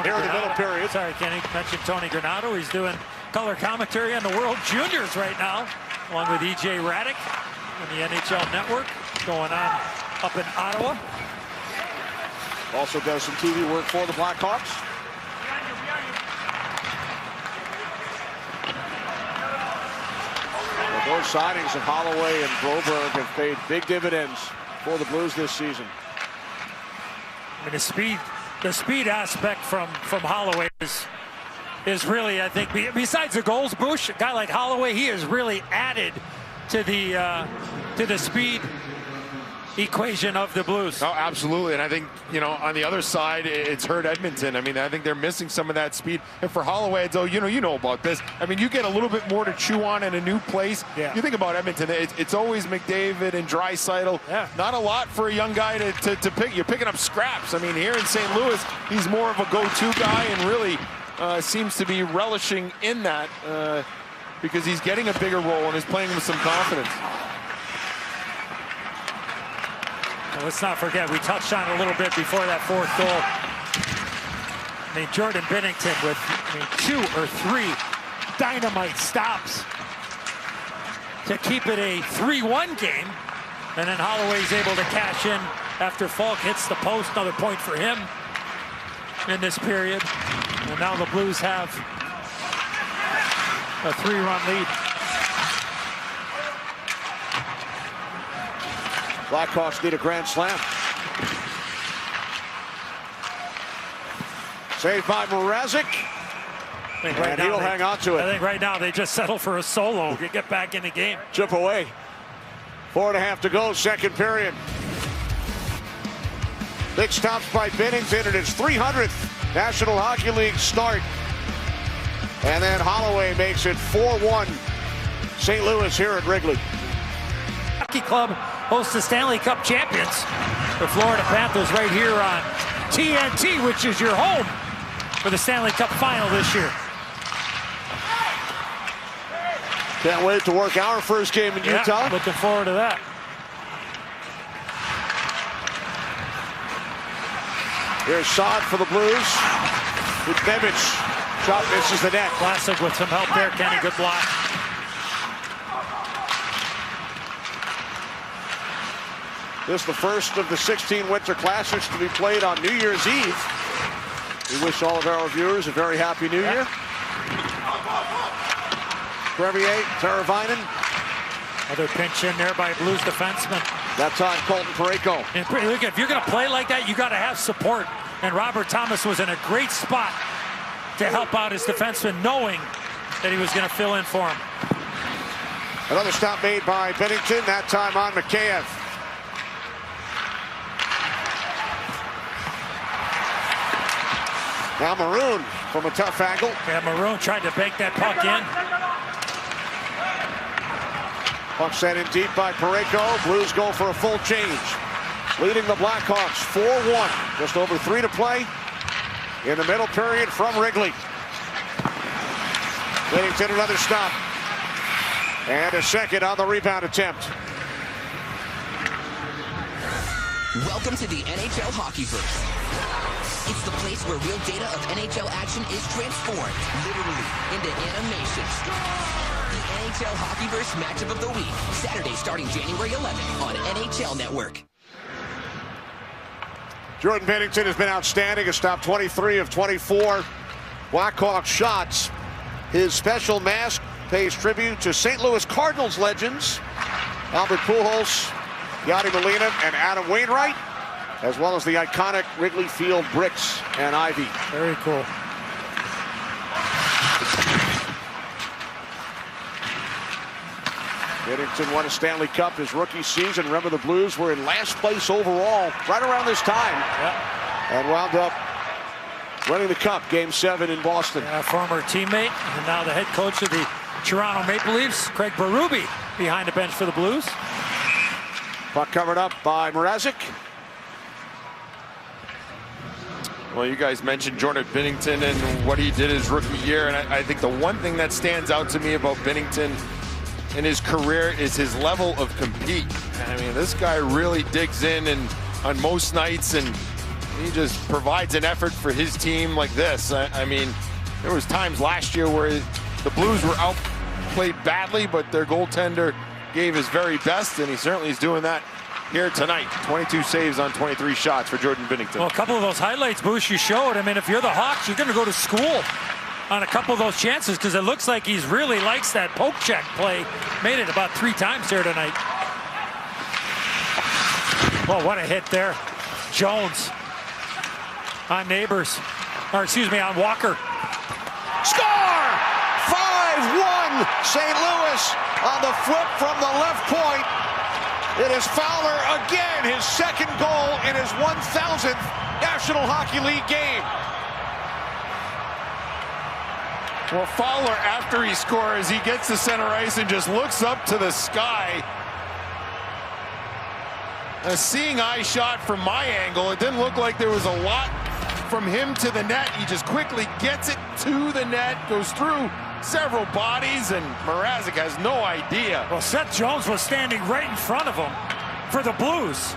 here in the middle period. Sorry, Kenny, mentioned Tony Granato. He's doing color commentary on the World Juniors right now, along with E.J. Raddick on the NHL Network, going on up in Ottawa. Also does some TV work for the Blackhawks. Well, those signings of Holloway and Broberg have paid big dividends for the Blues this season. I mean, the speed aspect from Holloway is really, I think, besides the goals, Bush, a guy like Holloway, he has really added to the speed equation of the Blues. Oh, absolutely. And I think, you know, on the other side, it's hurt Edmonton. I mean, I think they're missing some of that speed. And for Holloway, though, you know about this. I mean, you get a little bit more to chew on in a new place. Yeah. You think about Edmonton, it's always McDavid and Draisaitl. Yeah. Not a lot for a young guy to pick. You're picking up scraps. I mean, here in St. Louis, he's more of a go-to guy and really seems to be relishing in that because he's getting a bigger role and is playing with some confidence. Let's not forget, we touched on it a little bit before that 4th goal. I mean, Jordan Binnington with 2 or 3 dynamite stops to keep it a 3-1 game. And then Holloway's able to cash in after Falk hits the post. Another point for him in this period. And now the Blues have a 3-run lead. Blackhawks need a grand slam. Saved by Mrazek. And he'll hang on to it. I think right now they just settle for a solo to get back in the game. Chip away. 4.5 to go, second period. Big stops by Binnington in his 300th National Hockey League start. And then Holloway makes it 4-1 St. Louis here at Wrigley. Hockey Club hosts the Stanley Cup champions, the Florida Panthers, right here on TNT, which is your home for the Stanley Cup final this year. Can't wait to work our first game in Utah. Looking forward to that. Here's Saad for the Blues. Buchnevich, shot misses the net. Classic with some help there, Kenny. Good block. This is the first of the 16 Winter Classics to be played on New Year's Eve. We wish all of our viewers a very happy New Year. Crevier, Teravainen. Another pinch in there by Blues defenseman. That time, Colton Parayko. And look, if you're going to play like that, you got to have support. And Robert Thomas was in a great spot to help out his defenseman, knowing that he was going to fill in for him. Another stop made by Binnington, that time on Mikheyev. Now Maroon from a tough angle. Yeah, Maroon tried to bake that puck in. Puck sent in deep by Parayko. Blues go for a full change. Leading the Blackhawks 4-1. Just over 3 to play in the middle period from Wrigley. Binnington another stop. And a second on the rebound attempt. Welcome to the NHL Hockeyverse. It's the place where real data of NHL action is transformed, literally, into animation. The NHL Hockeyverse Matchup of the Week, Saturday starting January 11th on NHL Network. Jordan Binnington has been outstanding. Has stopped 23 of 24 Blackhawks shots. His special mask pays tribute to St. Louis Cardinals legends Albert Pujols, Yadi Molina, and Adam Wainwright, as well as the iconic Wrigley Field bricks and ivy. Very cool. Binnington won a Stanley Cup his rookie season. Remember, the Blues were in last place overall right around this time. And wound up winning the Cup, Game 7 in Boston. Former teammate and now the head coach of the Toronto Maple Leafs, Craig Berube, behind the bench for the Blues. Puck covered up by Mrazek. Well, you guys mentioned Jordan Binnington and what he did his rookie year, and I think the one thing that stands out to me about Binnington in his career is his level of compete. I mean, this guy really digs in and on most nights, and he just provides an effort for his team like this. I mean, there was times last year where the Blues were outplayed badly, but their goaltender gave his very best, and he certainly is doing that here tonight. 22 saves on 23 shots for Jordan Binnington. Well, a couple of those highlights, Boosh, you showed. I mean, if you're the Hawks, you're going to go to school on a couple of those chances, because it looks like he's really likes that poke check play. Made it about 3 times here tonight. Well, what a hit there. Jones on Neighbors, or excuse me, on Walker. Score! 5-1 St. Louis on the flip from the left point. It is Fowler again, his second goal in his 1,000th National Hockey League game. Well, Fowler, after he scores, he gets to center ice and just looks up to the sky. A seeing eye shot from my angle. It didn't look like there was a lot from him to the net. He just quickly gets it to the net, goes through several bodies, and Mrazek has no idea. Well, Seth Jones was standing right in front of him for the Blues.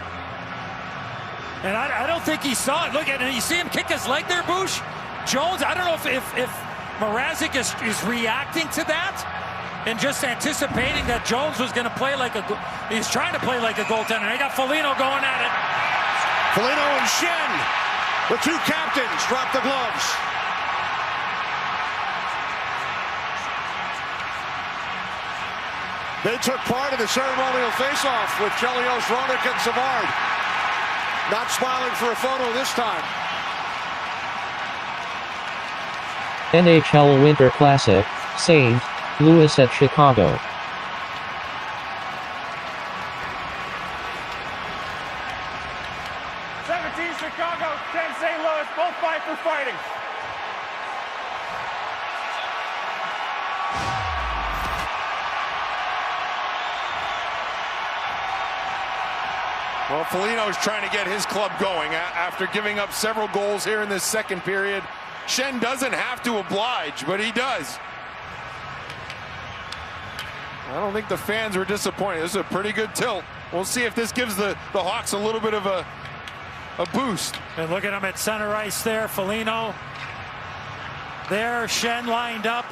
And I don't think he saw it. Look at it. You see him kick his leg there, Boosh? Jones, I don't know if Mrazek is reacting to that and just anticipating that Jones was going to play like he's trying to play like a goaltender. They got Foligno going at it. Foligno and Schenn, the two captains, drop the gloves. They took part in the ceremonial face-off with Chelios, Roenick, and Savard. Not smiling for a photo this time. NHL Winter Classic, St. Louis at Chicago. Chicago, 10 St. Louis, both fight for fighting. Well, Foligno's trying to get his club going after giving up several goals here in this second period. Schenn doesn't have to oblige, but he does. I don't think the fans were disappointed. This is a pretty good tilt. We'll see if this gives the Hawks a little bit of a boost. And look at him at center ice there. Foligno there. Schenn lined up.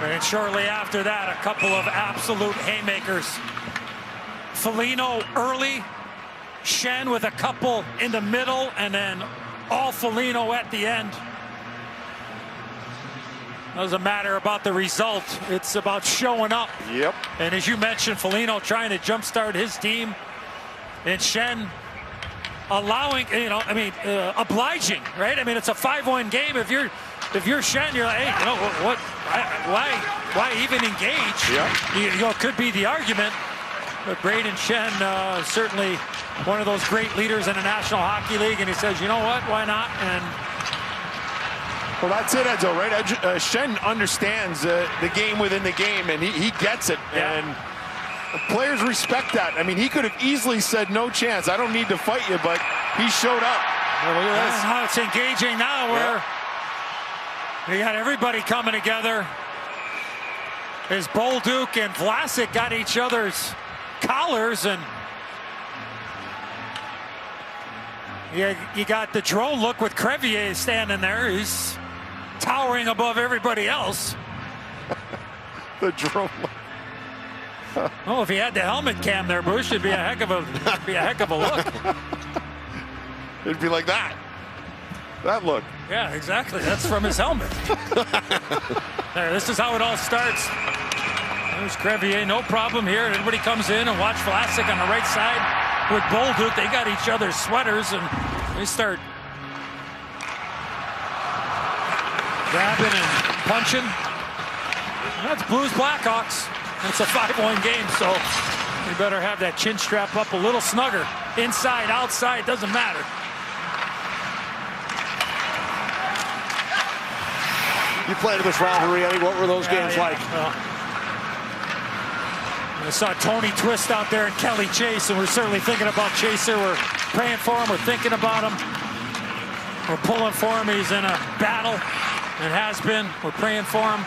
And shortly after that, a couple of absolute haymakers. Foligno early, Schenn with a couple in the middle, and then all Foligno at the end. Doesn't matter about the result. It's about showing up. Yep. And as you mentioned, Foligno trying to jumpstart his team, and Schenn allowing, obliging, right? I mean, it's a 5-1 game. If you're Schenn, you're like, hey, what? Why even engage? Yeah. It could be the argument. But Braden Schenn, certainly one of those great leaders in the National Hockey League, and he says, you know what? Why not? And well, that's it, Edzo, right? Schenn understands the game within the game, and he gets it. Yeah. And players respect that. I mean, he could have easily said, no chance, I don't need to fight you, but he showed up. Well, look at this. How it's engaging now, where You got everybody coming together. As Bolduc and Vlasic got each other's collars, and you got the drone look with Crevier standing there. He's towering above everybody else. The drone look. Oh, if he had the helmet cam there, Bush, it'd be a heck of a look. It'd be like that. That look. Yeah, exactly. That's from his helmet. There, this is how it all starts. There's Crevier, no problem here. Everybody comes in and watch Vlasic on the right side with Bolduc. They got each other's sweaters and they start grabbing and punching. That's Blues Blackhawks. It's a 5-1 game, so you better have that chin strap up a little snugger. Inside, outside, doesn't matter. You played in this rivalry, Eddie. What were those games like? I saw Tony Twist out there and Kelly Chase, and we're certainly thinking about Chaser. We're praying for him. We're thinking about him. We're pulling for him. He's in a battle and has been. We're praying for him.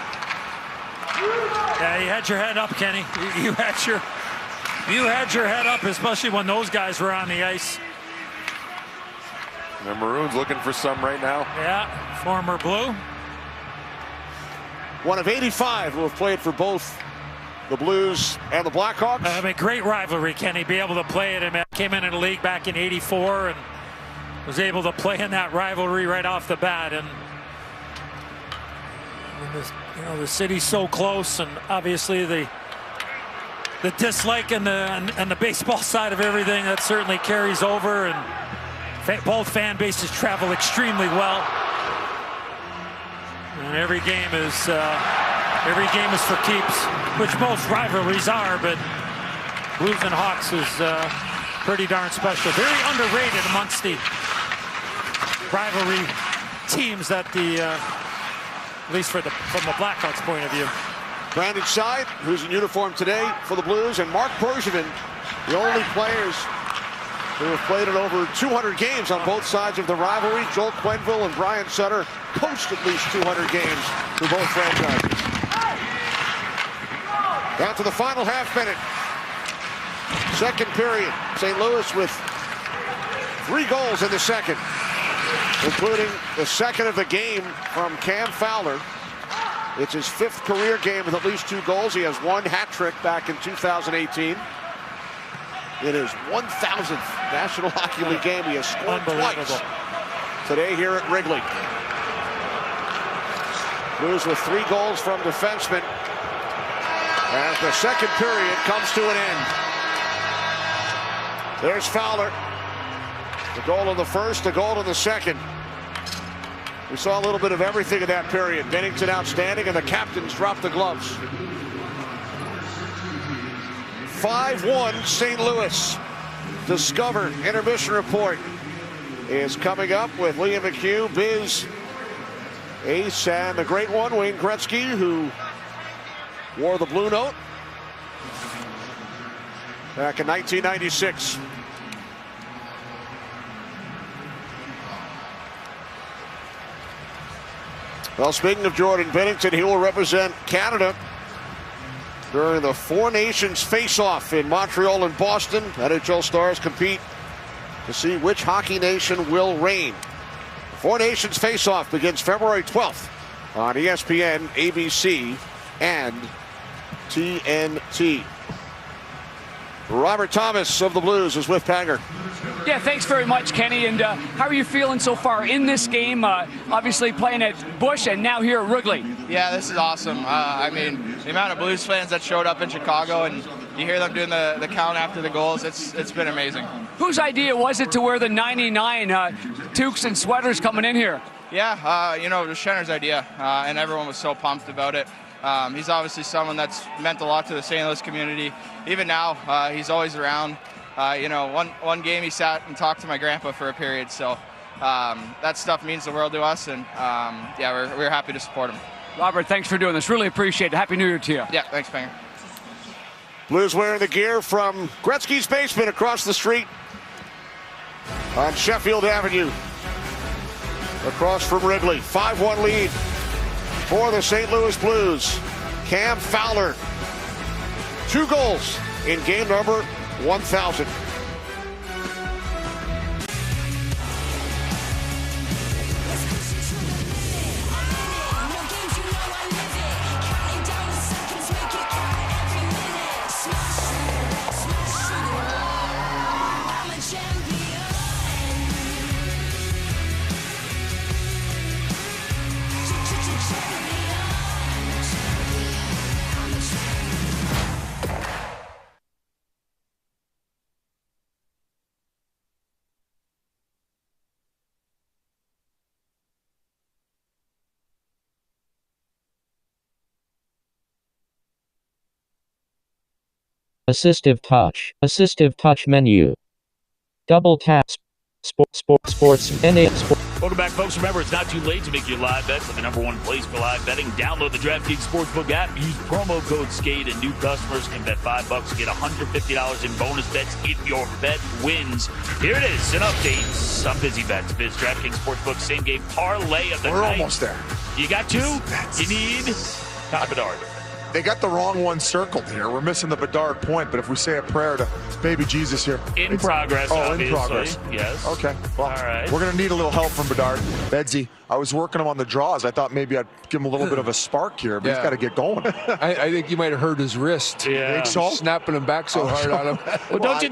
Yeah, you had your head up, Kenny. You had your head up, especially when those guys were on the ice. The Maroons looking for some right now. Yeah, former Blue. One of 85 who have played for both the Blues and the Blackhawks. I mean, great rivalry, Kenny. Be able to play it. I mean, came into the league back in '84 and was able to play in that rivalry right off the bat. And the city's so close, and obviously the dislike and the baseball side of everything, that certainly carries over. And both fan bases travel extremely well. And every game is for keeps, which most rivalries are, but Blues and Hawks is pretty darn special. Very underrated amongst the rivalry teams that at least from the Blackhawks point of view. Brandon Scheid, who's in uniform today for the Blues, and Mark Bergevin, the only players who have played in over 200 games on both sides of the rivalry. Joel Quenneville and Brian Sutter coached at least 200 games for both franchises. Down to the final half minute. Second period. St. Louis with 3 goals in the second, including the second of the game from Cam Fowler. It's his 5th career game with at least 2 goals. He has 1 hat trick back in 2018. In his 1,000th National Hockey League game, he has scored twice today here at Wrigley. Blues with 3 goals from defensemen as the second period comes to an end. There's Fowler. The goal in the first, the goal in the second. We saw a little bit of everything in that period. Bennington outstanding, and the captains dropped the gloves. 5-1 St. Louis. Discover intermission report is coming up with Liam McHugh, Biz, Ace, and the great one, Wayne Gretzky, who wore the blue note back in 1996. Well, speaking of Jordan Bennington, he will represent Canada during the Four Nations face-off in Montreal and Boston. NHL stars compete to see which hockey nation will reign. The Four Nations face-off begins February 12th on ESPN, ABC, and TNT. Robert Thomas of the Blues is with Panger. Yeah, thanks very much, Kenny. And how are you feeling so far in this game? Obviously playing at Busch and now here at Wrigley. Yeah, this is awesome. I mean, the amount of Blues fans that showed up in Chicago, and you hear them doing the count after the goals, it's been amazing. Whose idea was it to wear the 99 toques and sweaters coming in here? Yeah, it was Schenner's idea, and everyone was so pumped about it. He's obviously someone that's meant a lot to the St. Louis community. Even now, he's always around. One game he sat and talked to my grandpa for a period, so that stuff means the world to us, and we're happy to support him. Robert, thanks for doing this. Really appreciate it. Happy New Year to you. Yeah, thanks, Panger. Blues wearing the gear from Gretzky's basement across the street on Sheffield Avenue, across from Wrigley. 5-1 lead for the St. Louis Blues. Cam Fowler. 2 goals in game number 1,000. Assistive touch menu. Double tap. Sports. NA. Welcome back, folks. Remember, it's not too late to make your live bet with the #1 place for live betting. Download the DraftKings Sportsbook app. Use promo code SKATE, and new customers can bet $5 and get $150 in bonus bets if your bet wins. Here it is, an update. I'm busy bets. Biz DraftKings Sportsbook same game parlay of the night. We're almost there. You got 2? You need Connor Bedard. They got the wrong one circled here. We're missing the Bedard point, but if we say a prayer to baby Jesus here. In progress, obviously. In progress. Yes. Okay. Well, all right. We're going to need a little help from Bedard. Bedsy, I was working him on the draws. I thought maybe I'd give him a little bit of a spark here, but he's got to get going. I think you might have hurt his wrist. Yeah. Think so? Snapping him back so hard on him. Well, don't you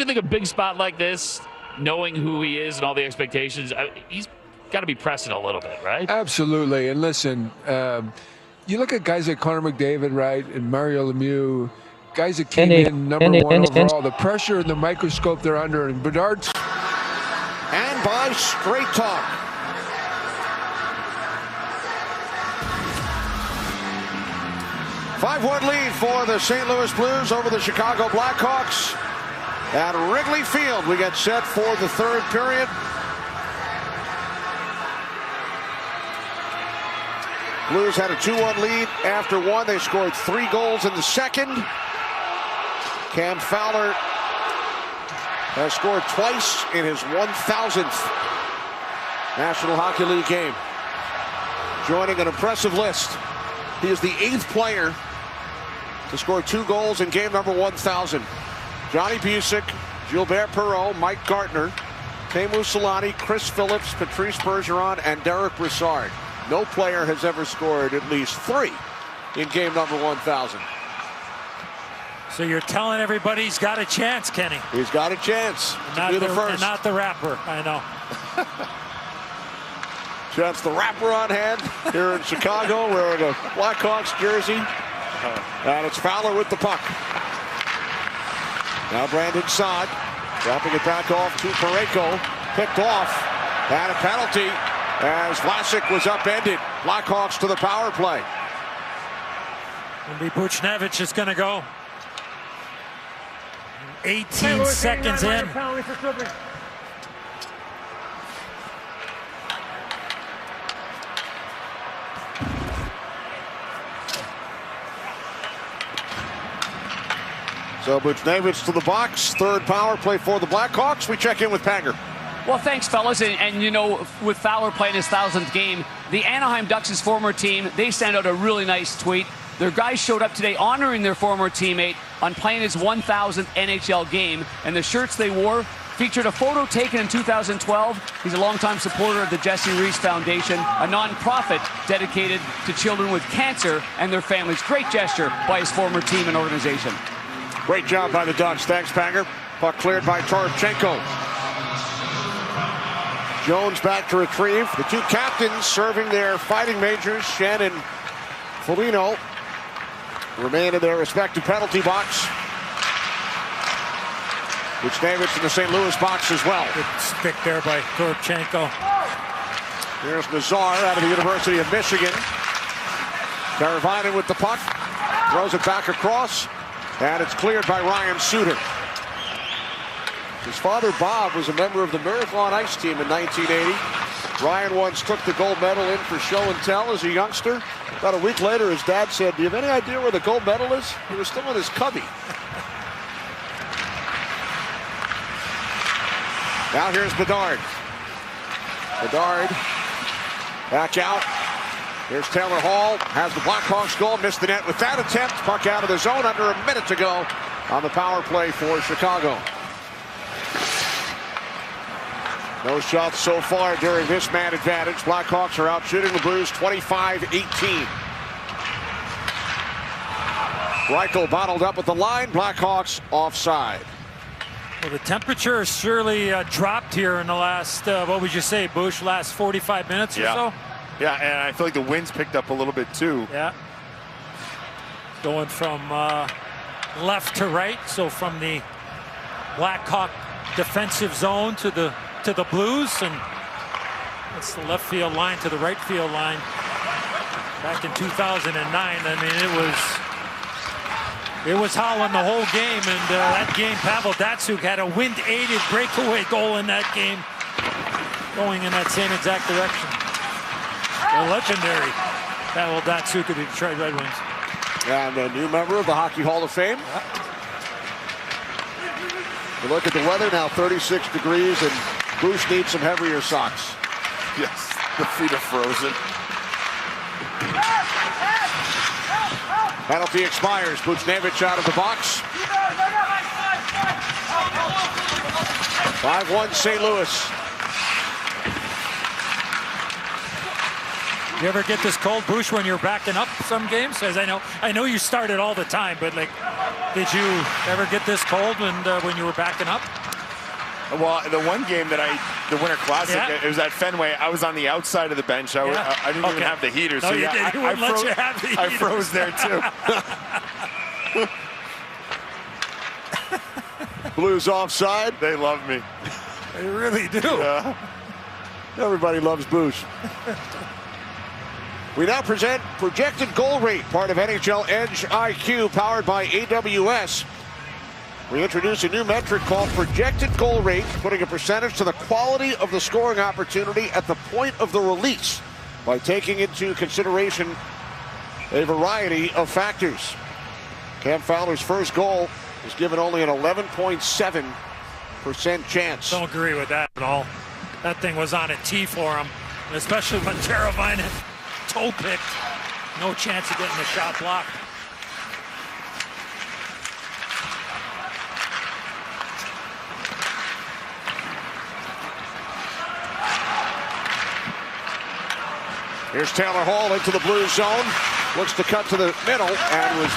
think a big spot like this, knowing who he is and all the expectations, he's got to be pressing a little bit, right? Absolutely. And listen, you look at guys like Connor McDavid, right, and Mario Lemieux, guys that came in number 1 overall, the pressure and the microscope they're under, and Bedard's. And by straight talk. "5-1 lead for the St. Louis Blues over the Chicago Blackhawks. At Wrigley Field, we get set for the 3rd period. Blues had a 2-1 lead after 1. They scored 3 goals in the 2nd. Cam Fowler has scored twice in his 1,000th National Hockey League game. Joining an impressive list. He is the 8th player to score 2 goals in game number 1,000. Johnny Busick, Gilbert Perreault, Mike Gartner, Teemu Selanne, Chris Phillips, Patrice Bergeron, and Derek Brassard. No player has ever scored at least 3 in game number 1,000. So you're telling everybody he's got a chance, Kenny. He's got a chance to be the first. And not the rapper, I know. That's the rapper on hand here in Chicago, wearing a Blackhawks jersey. And it's Fowler with the puck. Now Brandon Saad dropping it back off to Parayko. Picked off. And a penalty as Vlasic was upended. Blackhawks to the power play. And Buchnevich is going to go. 18 seconds in. So Buchnevich to the box. 3rd power play for the Blackhawks. We check in with Panger. Well, thanks, fellas. And you know, with Fowler playing his 1,000th game, the Anaheim Ducks' former team, they sent out a really nice tweet. Their guys showed up today honoring their former teammate on playing his 1,000th NHL game, and the shirts they wore featured a photo taken in 2012. He's a longtime supporter of the Jesse Reese Foundation, a nonprofit dedicated to children with cancer and their families. Great gesture by his former team and organization. Great job by the Ducks. Thanks, Panger. Puck cleared by Toropchenko. Jones back to retrieve. The 2 captains serving their fighting majors, Shen and Foligno, remain in their respective penalty box. Buchnevich in the St. Louis box as well. Good stick there by Toropchenko. Here's Nazar out of the University of Michigan. Teravainen with the puck. Throws it back across. And it's cleared by Ryan Suter. His father, Bob, was a member of the Miracle on Ice team in 1980. Ryan once took the gold medal in for show and tell as a youngster. About a week later, his dad said, "Do you have any idea where the gold medal is?" He was still in his cubby. Now here's Bedard. Bedard back out. Here's Taylor Hall, has the Blackhawks goal, missed the net with that attempt. Puck out of the zone under a minute to go on the power play for Chicago. No shots so far during this man advantage. Blackhawks are out shooting the Blues 25-18. Reichel bottled up at the line. Blackhawks offside. Well, the temperature has surely dropped here in the last, what would you say, Bush, last 45 minutes or so? Yeah, and I feel like the wind's picked up a little bit too. Yeah. Going from left to right, so from the Blackhawk defensive zone to the Blues, and that's the left field line to the right field line. Back in 2009, I mean, it was howling the whole game, and that game, Pavel Datsyuk had a wind-aided breakaway goal in that game, going in that same exact direction. The legendary Pavel Datsyuk of the Detroit Red Wings. And a new member of the Hockey Hall of Fame. You look at the weather now, 36 degrees, and Bruce needs some heavier socks. Yes, the feet are frozen. Penalty expires. Buchnevich out of the box. 5-1 St. Louis. You ever get this cold, Bush, when you're backing up some games? As I know you start it all the time, but like, did you ever get this cold when you were backing up? Well, the one game that the Winter Classic, it was at Fenway. I was on the outside of the bench. I didn't even have the heater. No, so you didn't. He wouldn't let you have the heater. I froze there too. Blues offside. They love me. They really do. Yeah. Everybody loves Bush. We now present Projected Goal Rate, part of NHL Edge IQ, powered by AWS. We introduce a new metric called Projected Goal Rate, putting a percentage to the quality of the scoring opportunity at the point of the release by taking into consideration a variety of factors. Cam Fowler's first goal is given only an 11.7% chance. Don't agree with that at all. That thing was on a tee for him, and especially when Teravainen toe picked. No chance of getting the shot blocked. Here's Taylor Hall into the Blues zone. Looks to cut to the middle and was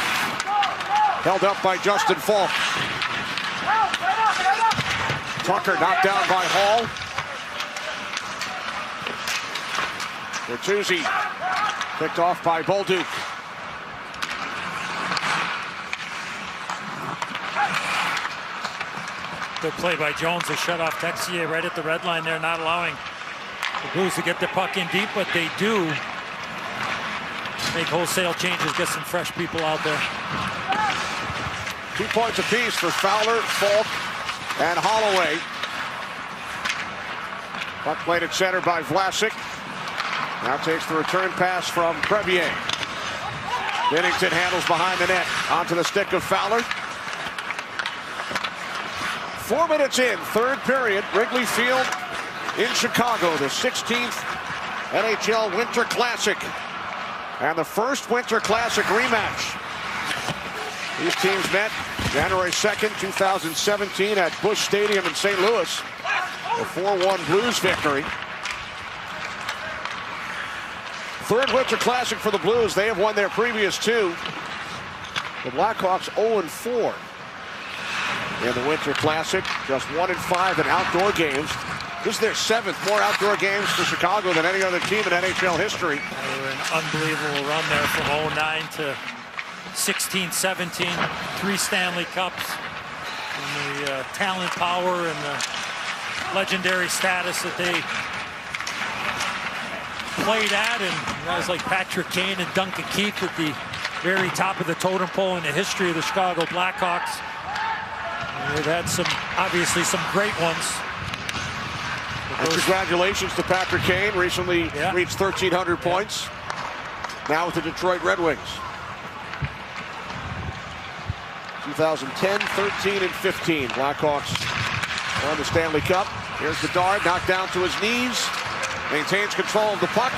held up by Justin Falk. Tucker knocked down by Hall. Bertuzzi picked off by Bolduc. Good play by Jones to shut off Texier right at the red line there, not allowing the Blues to get the puck in deep, but they do make wholesale changes, get some fresh people out there. 2 points apiece for Fowler, Falk, and Holloway. Puck played at center by Vlasic. Now takes the return pass from Crevier. Binnington handles behind the net. Onto the stick of Fowler. 4 minutes in, third period, Wrigley Field in Chicago, the 16th NHL Winter Classic. And the first Winter Classic rematch. These teams met January 2nd, 2017 at Busch Stadium in St. Louis. A 4-1 Blues victory. Third Winter Classic for the Blues. They have won their previous two. The Blackhawks 0-4 in the Winter Classic. Just 1-5 in outdoor games. This is their seventh more outdoor games for Chicago than any other team in NHL history. They were an unbelievable run there from 09 to 16, 17, 3 Stanley Cups. And the talent, power, and the legendary status that they played at, and guys like Patrick Kane and Duncan Keith at the very top of the totem pole in the history of the Chicago Blackhawks. And they've had obviously some great ones. And congratulations to Patrick Kane, recently reached 1,300 points. Now with the Detroit Red Wings. 2010, 13, and 15. Blackhawks won the Stanley Cup. Here's Bedard, knocked down to his knees. Maintains control of the puck.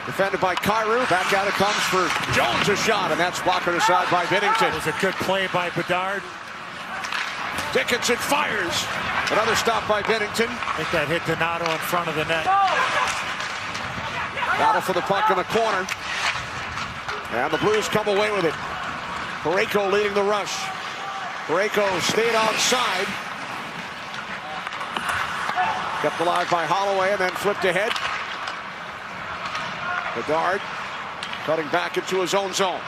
Defended by Kyrou. Back out it comes for Jones, a shot, and that's blocked aside by Binnington. It was a good play by Bedard. Dickinson fires. Another stop by Binnington. I think that hit Donato in front of the net. Battle for the puck in the corner. And the Blues come away with it. Parayko leading the rush. Parayko stayed onside. Kept alive by Holloway and then flipped ahead. Bedard cutting back into his own zone.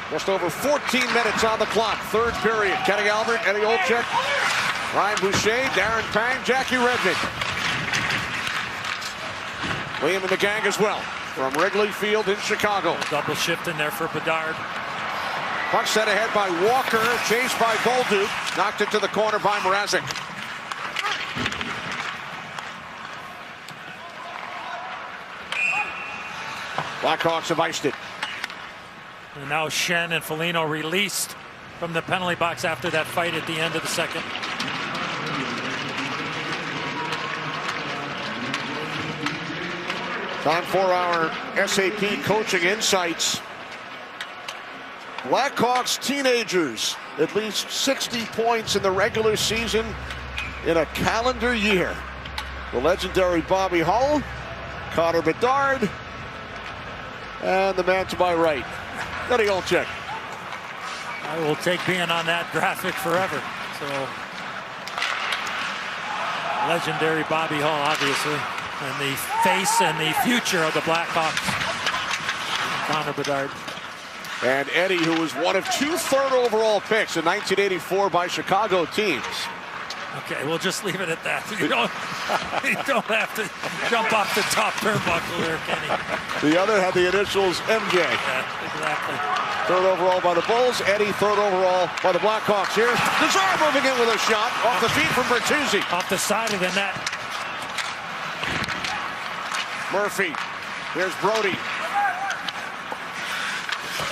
Just over 14 minutes on the clock. Third period. Kenny Albert, Eddie Olczyk, Ryan Boucher, Darren Pang, Jackie Redmond. Liam and the gang as well from Wrigley Field in Chicago. Double shift in there for Bedard. Puck set ahead by Walker, chased by Bolduc, knocked into the corner by Mrazek. Blackhawks have iced it. And now Shen and Foligno released from the penalty box after that fight at the end of the second. Time for our SAP coaching insights. Blackhawks teenagers, at least 60 points in the regular season in a calendar year. The legendary Bobby Hull, Connor Bedard, and the man to my right, Eddie Olczyk. I will take being on that graphic forever. So, legendary Bobby Hull, obviously, and the face and the future of the Blackhawks, Connor Bedard. And Eddie, who was one of 2 third overall picks in 1984 by Chicago teams. Okay, we'll just leave it at that. You don't have to jump off the top turnbuckle there, Kenny. The other had the initials MJ. Yeah, exactly. Third overall by the Bulls. Eddie, third overall by the Blackhawks. Here's Nazar moving in with a shot off the feet from Bertuzzi. Off the side of the net. Murphy. Here's Brody.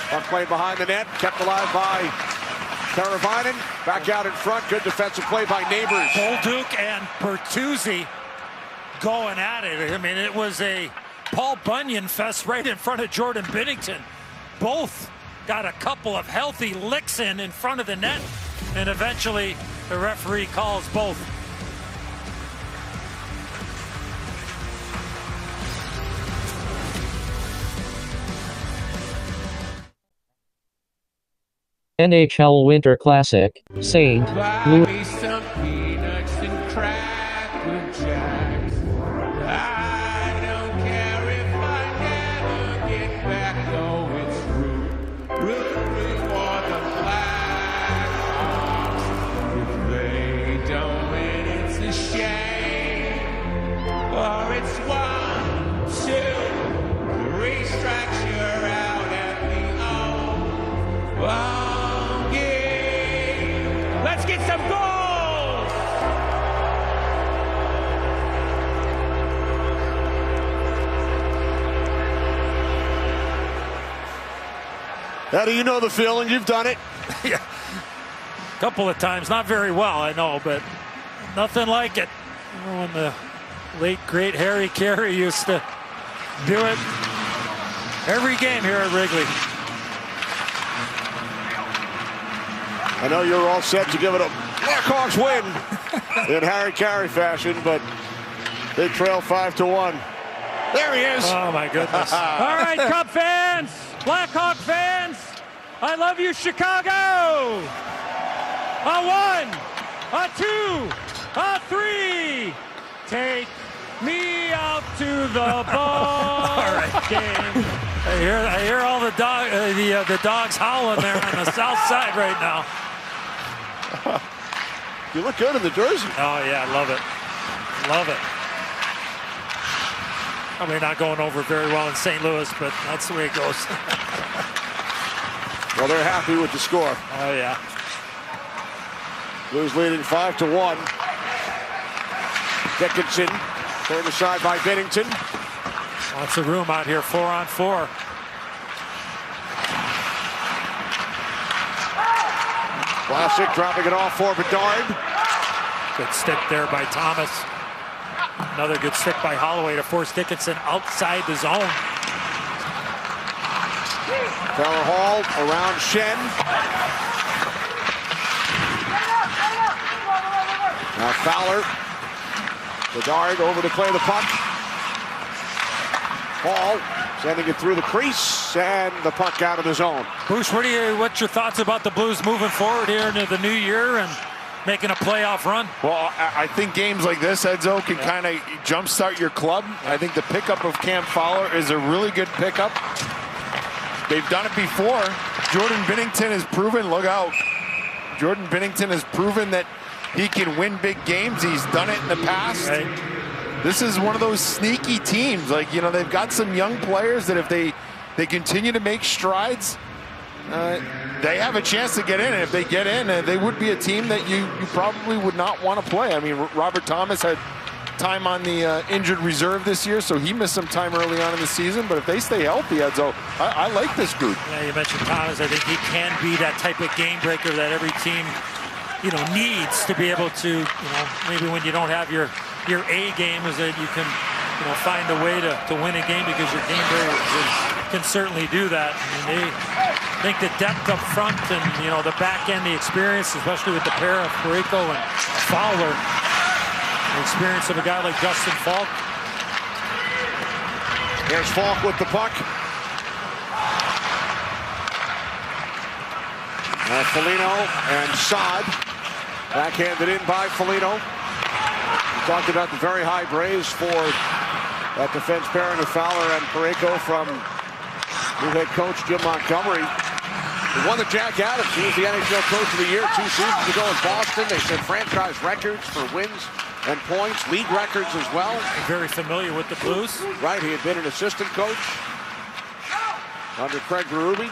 Puck played behind the net. Kept alive by Teravainen. Back out in front. Good defensive play by Neighbors. Bolduc and Bertuzzi going at it. I mean, it was a Paul Bunyan fest right in front of Jordan Binnington. Both got a couple of healthy licks in front of the net, and eventually the referee calls both. NHL Winter Classic, St. Buy Louis. me some peanuts and Cracker Jacks. I don't care if I never get back, though it's rooting for the Blackhawks. If they don't win, it's a shame. For it's 1, 2, 3 strikes, you're out at the O. Let's get some goals! Eddie, you know the feeling. You've done it. Yeah. A couple of times. Not very well, I know, but nothing like it. You know, when the late, great Harry Carey used to do it every game here at Wrigley. I know you're all set to give it a Blackhawks win in Harry Carey fashion, but they trail 5-1. There he is. Oh, my goodness. All right, Cub fans, Blackhawk fans, I love you, Chicago. A 1, a 2, a 3. Take me out to the ball game. I hear all the dogs howling there on the south side right now. You look good in the jersey. Oh, yeah, I love it. Love it. Probably not going over very well in St. Louis, but that's the way it goes. Well, they're happy with the score. Oh, yeah. Blues leading 5-1. Dickinson turned aside by Binnington. Lots of room out here, 4-on-4. Classic dropping it off for Bedard. Good stick there by Thomas. Another good stick by Holloway to force Dickinson outside the zone. Taylor Hall around Shen. Now Fowler. Bedard over to play the puck. Hall sending it through the crease, and the puck out of the zone. Bruce, what's your thoughts about the Blues moving forward here into the new year and making a playoff run? Well, I think games like this, Edzo, can kind of jumpstart your club. I think the pickup of Cam Fowler is a really good pickup. They've done it before. Jordan Binnington has proven, look out. Jordan Binnington has proven that he can win big games. He's done it in the past. Right. This is one of those sneaky teams. Like, you know, they've got some young players that if they continue to make strides, they have a chance to get in. And if they get in, they would be a team that you probably would not want to play. I mean, Robert Thomas had time on the injured reserve this year, so he missed some time early on in the season. But if they stay healthy, Edzo, I like this group. Yeah, you mentioned Thomas. I think he can be that type of game breaker that every team, you know, needs to be able to, you know, maybe when you don't have your A game, is that you can, you know, find a way to win a game, because your game breakers can certainly do that. I mean, I think the depth up front and, you know, the back end, the experience, especially with the pair of Parayko and Fowler, the experience of a guy like Justin Falk. Here's Falk with the puck. Foligno and Saad. Backhanded in by Foligno. We talked about the very high praise for that defense pairing of Fowler and Parayko from new head coach Jim Montgomery. They won the Jack Adams. He was the NHL Coach of the Year 2 seasons ago in Boston. They set franchise records for wins and points, league records as well. Very familiar with the Blues. Right, he had been an assistant coach under Craig Berube.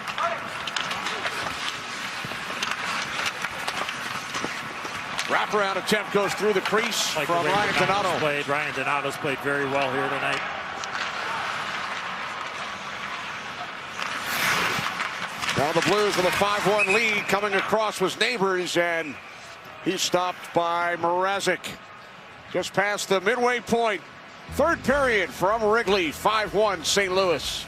Wraparound attempt goes through the crease like from Ryan Donato. Ryan Donato's played very well here tonight. Now the Blues with a 5-1 lead. Coming across was Neighbors, and he's stopped by Mrazek. Just past the midway point. Third period from Wrigley. 5-1 St. Louis.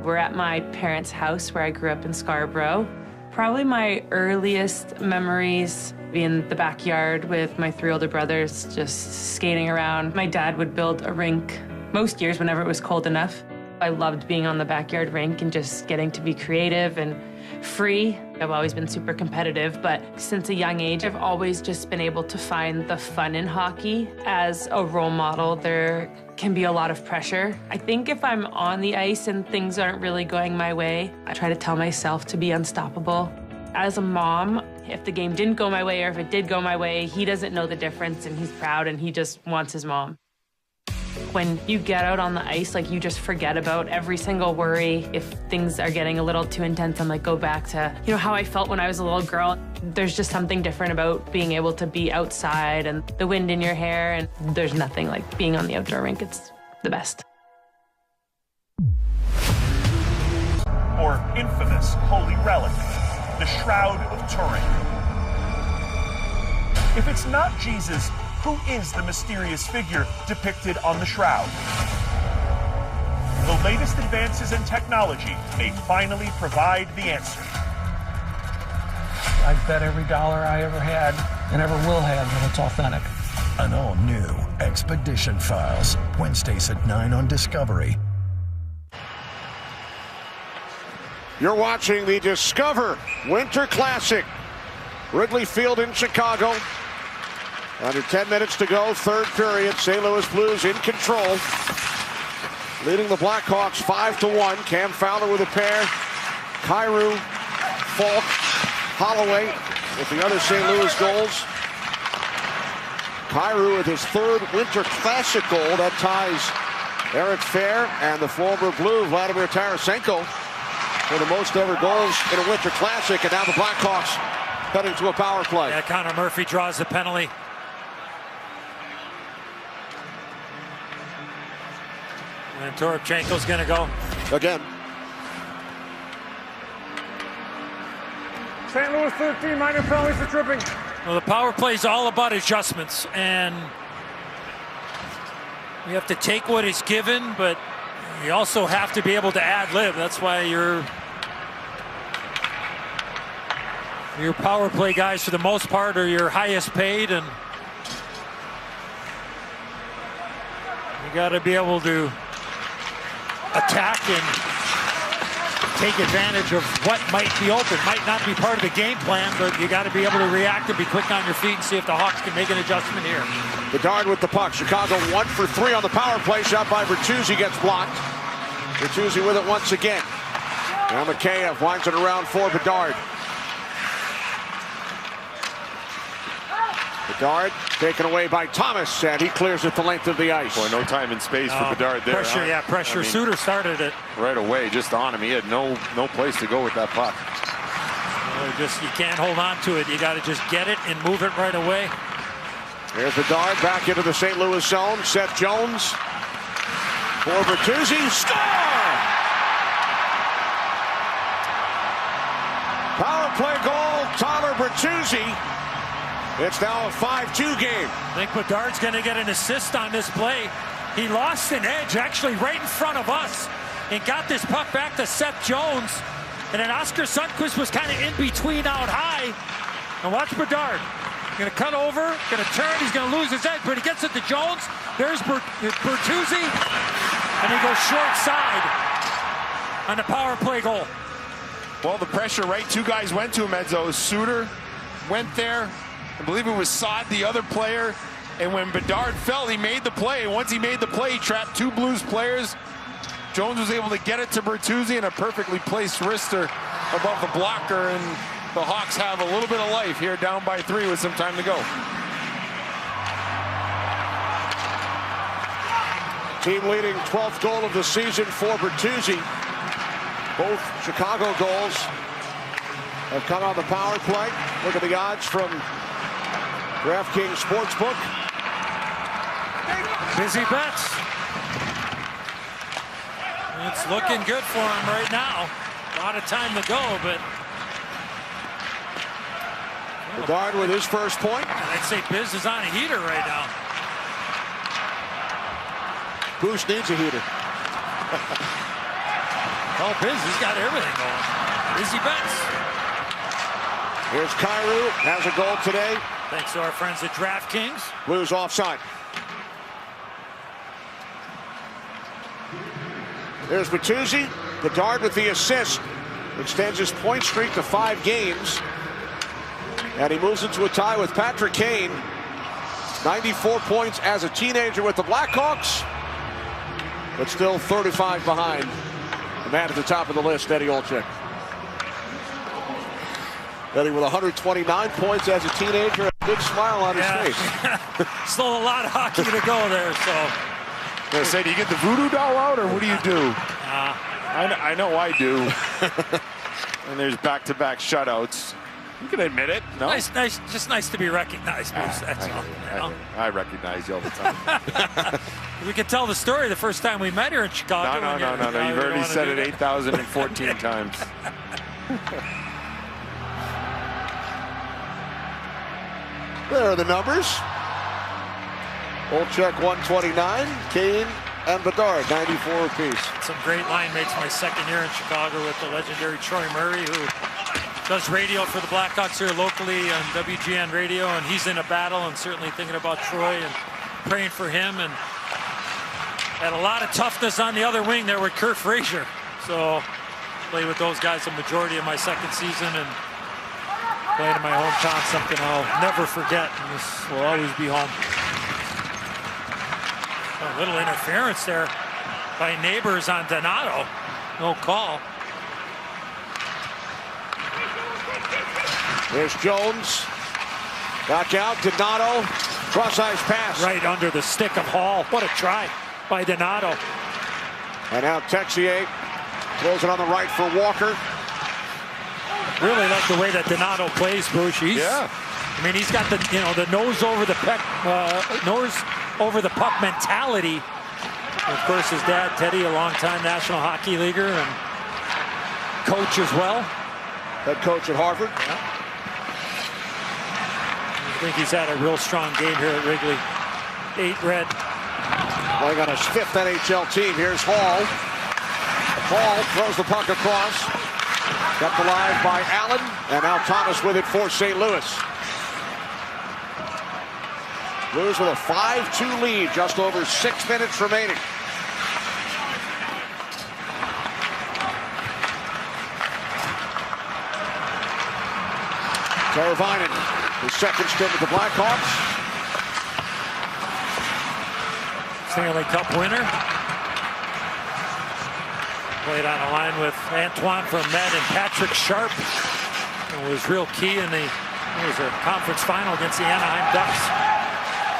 We're at my parents' house where I grew up in Scarborough. Probably my earliest memories being in the backyard with my 3 older brothers, just skating around. My dad would build a rink most years whenever it was cold enough. I loved being on the backyard rink and just getting to be creative and free. I've always been super competitive, but since a young age, I've always just been able to find the fun in hockey. As a role model, there can be a lot of pressure. I think if I'm on the ice and things aren't really going my way, I try to tell myself to be unstoppable. As a mom, if the game didn't go my way or if it did go my way, he doesn't know the difference and he's proud and he just wants his mom. When you get out on the ice, like, you just forget about every single worry. If things are getting a little too intense, I'm like, go back to, you know, how I felt when I was a little girl. There's just something different about being able to be outside and the wind in your hair, and there's nothing like being on the outdoor rink. It's the best. Or infamous holy relic, the Shroud of Turin. If it's not Jesus, who is the mysterious figure depicted on the shroud? The latest advances in technology may finally provide the answer. I bet every dollar I ever had and ever will have that it's authentic. An all-new Expedition Files, Wednesdays at 9 on Discovery. You're watching the Discover Winter Classic. Wrigley Field in Chicago. Under 10 minutes to go, third period. St. Louis Blues in control. Leading the Blackhawks 5-1. Cam Fowler with a pair. Kyrou, Falk, Holloway with the other St. Louis goals. Kyrou with his third Winter Classic goal. That ties Eric Fair and the former Blue Vladimir Tarasenko for the most ever goals in a Winter Classic. And now the Blackhawks heading to a power play. Yeah, Connor Murphy draws the penalty. And Toropchenko's going to go. Again. St. Louis 13, minor penalties for tripping. Well, the power play is all about adjustments, and You have to take what is given, but you also have to be able to ad-lib. That's why your power play guys, for the most part, are your highest paid, and you got to be able to attack and take advantage of what might be open. Might not be part of the game plan, but you got to be able to react and be quick on your feet and see if the Hawks can make an adjustment here. Bedard with the puck. Chicago 1 for 3 on the power play. Shot by Bertuzzi gets blocked. Bertuzzi with it once again. Now Mikheyev winds it around for Bedard. Bedard taken away by Thomas, and he clears it the length of the ice. Boy, no time and space for Bedard there. Pressure, yeah, pressure. I mean, Suter started it right away, just on him. He had no place to go with that puck. You can't hold on to it. You got to just get it and move it right away. There's Bedard back into the St. Louis zone. Seth Jones for Bertuzzi. Score! Power play goal, Tyler Bertuzzi. It's now a 5-2 game. I think Bedard's going to get an assist on this play. He lost an edge actually right in front of us and got this puck back to Seth Jones. And then Oscar Sundqvist was kind of in between out high. And watch Bedard. Going to cut over, going to turn, he's going to lose his edge, but he gets it to Jones. There's Bertuzzi, and he goes short side on the power play goal. Well, the pressure, right? Two guys went to him, Edzo. Suter went there. I believe it was Saad, the other player. And when Bedard fell, he made the play. And once he made the play, he trapped two Blues players. Jones was able to get it to Bertuzzi and a perfectly placed wrister above the blocker. And the Hawks have a little bit of life here, down by 3 with some time to go. Team leading 12th goal of the season for Bertuzzi. Both Chicago goals have come on the power play. Look at the odds from DraftKings Sportsbook. Busy bets. It's looking good for him right now. A lot of time to go, but Bedard with his first point. I'd say Biz is on a heater right now. Boost needs a heater. Oh, Biz, he's got everything going. Busy bets. Here's Kyrou, has a goal today. Thanks to our friends at DraftKings. Blues offside. There's Bertuzzi. Bedard with the assist. Extends his point streak to 5 games. And he moves into a tie with Patrick Kane. 94 points as a teenager with the Blackhawks. But still 35 behind the man at the top of the list, Eddie Olczyk. Eddie with 129 points as a teenager, a big smile on his face. Still a lot of hockey to go there, so. I was gonna say, do you get the voodoo doll out, or what do you do? I know I do. And there's back-to-back shutouts. You can admit it. No? Nice, just nice to be recognized, Bruce. That's all. I recognize you all the time. We could tell the story the first time we met here in Chicago. No. You've already said it 8,014 times. There are the numbers. Olczyk 129, Kane and Bedard 94 apiece. Some great line mates my second year in Chicago with the legendary Troy Murray, who does radio for the Blackhawks here locally on WGN radio, and he's in a battle, and certainly thinking about Troy and praying for him. And had a lot of toughness on the other wing there with Kurt Frazier. So played with those guys the majority of my second season, and playing in my hometown, something I'll never forget, and this will always be home. A little interference there by Neighbors on Donato. No call. There's Jones. Back out, Donato. Cross-ice pass. Right under the stick of Hall. What a try by Donato. And now Texier throws it on the right for Walker. Really like the way that Donato plays, Bruce. Yeah. I mean, he's got the the nose over the puck mentality. And of course, his dad Teddy, a longtime National Hockey Leaguer and coach as well. Head coach at Harvard. Yeah. I think he's had a real strong game here at Wrigley. 8 red. Playing on his 5th NHL team. Here's Hall. Hall throws the puck across. Kept alive by Allen, and now Thomas with it for St. Louis. Blues with a 5-2 lead, just over 6 minutes remaining. Teravainen, his second stint with the Blackhawks. Stanley Cup winner. Played on a line with Antoine Vermette and Patrick Sharp. It was real key in the conference final against the Anaheim Ducks.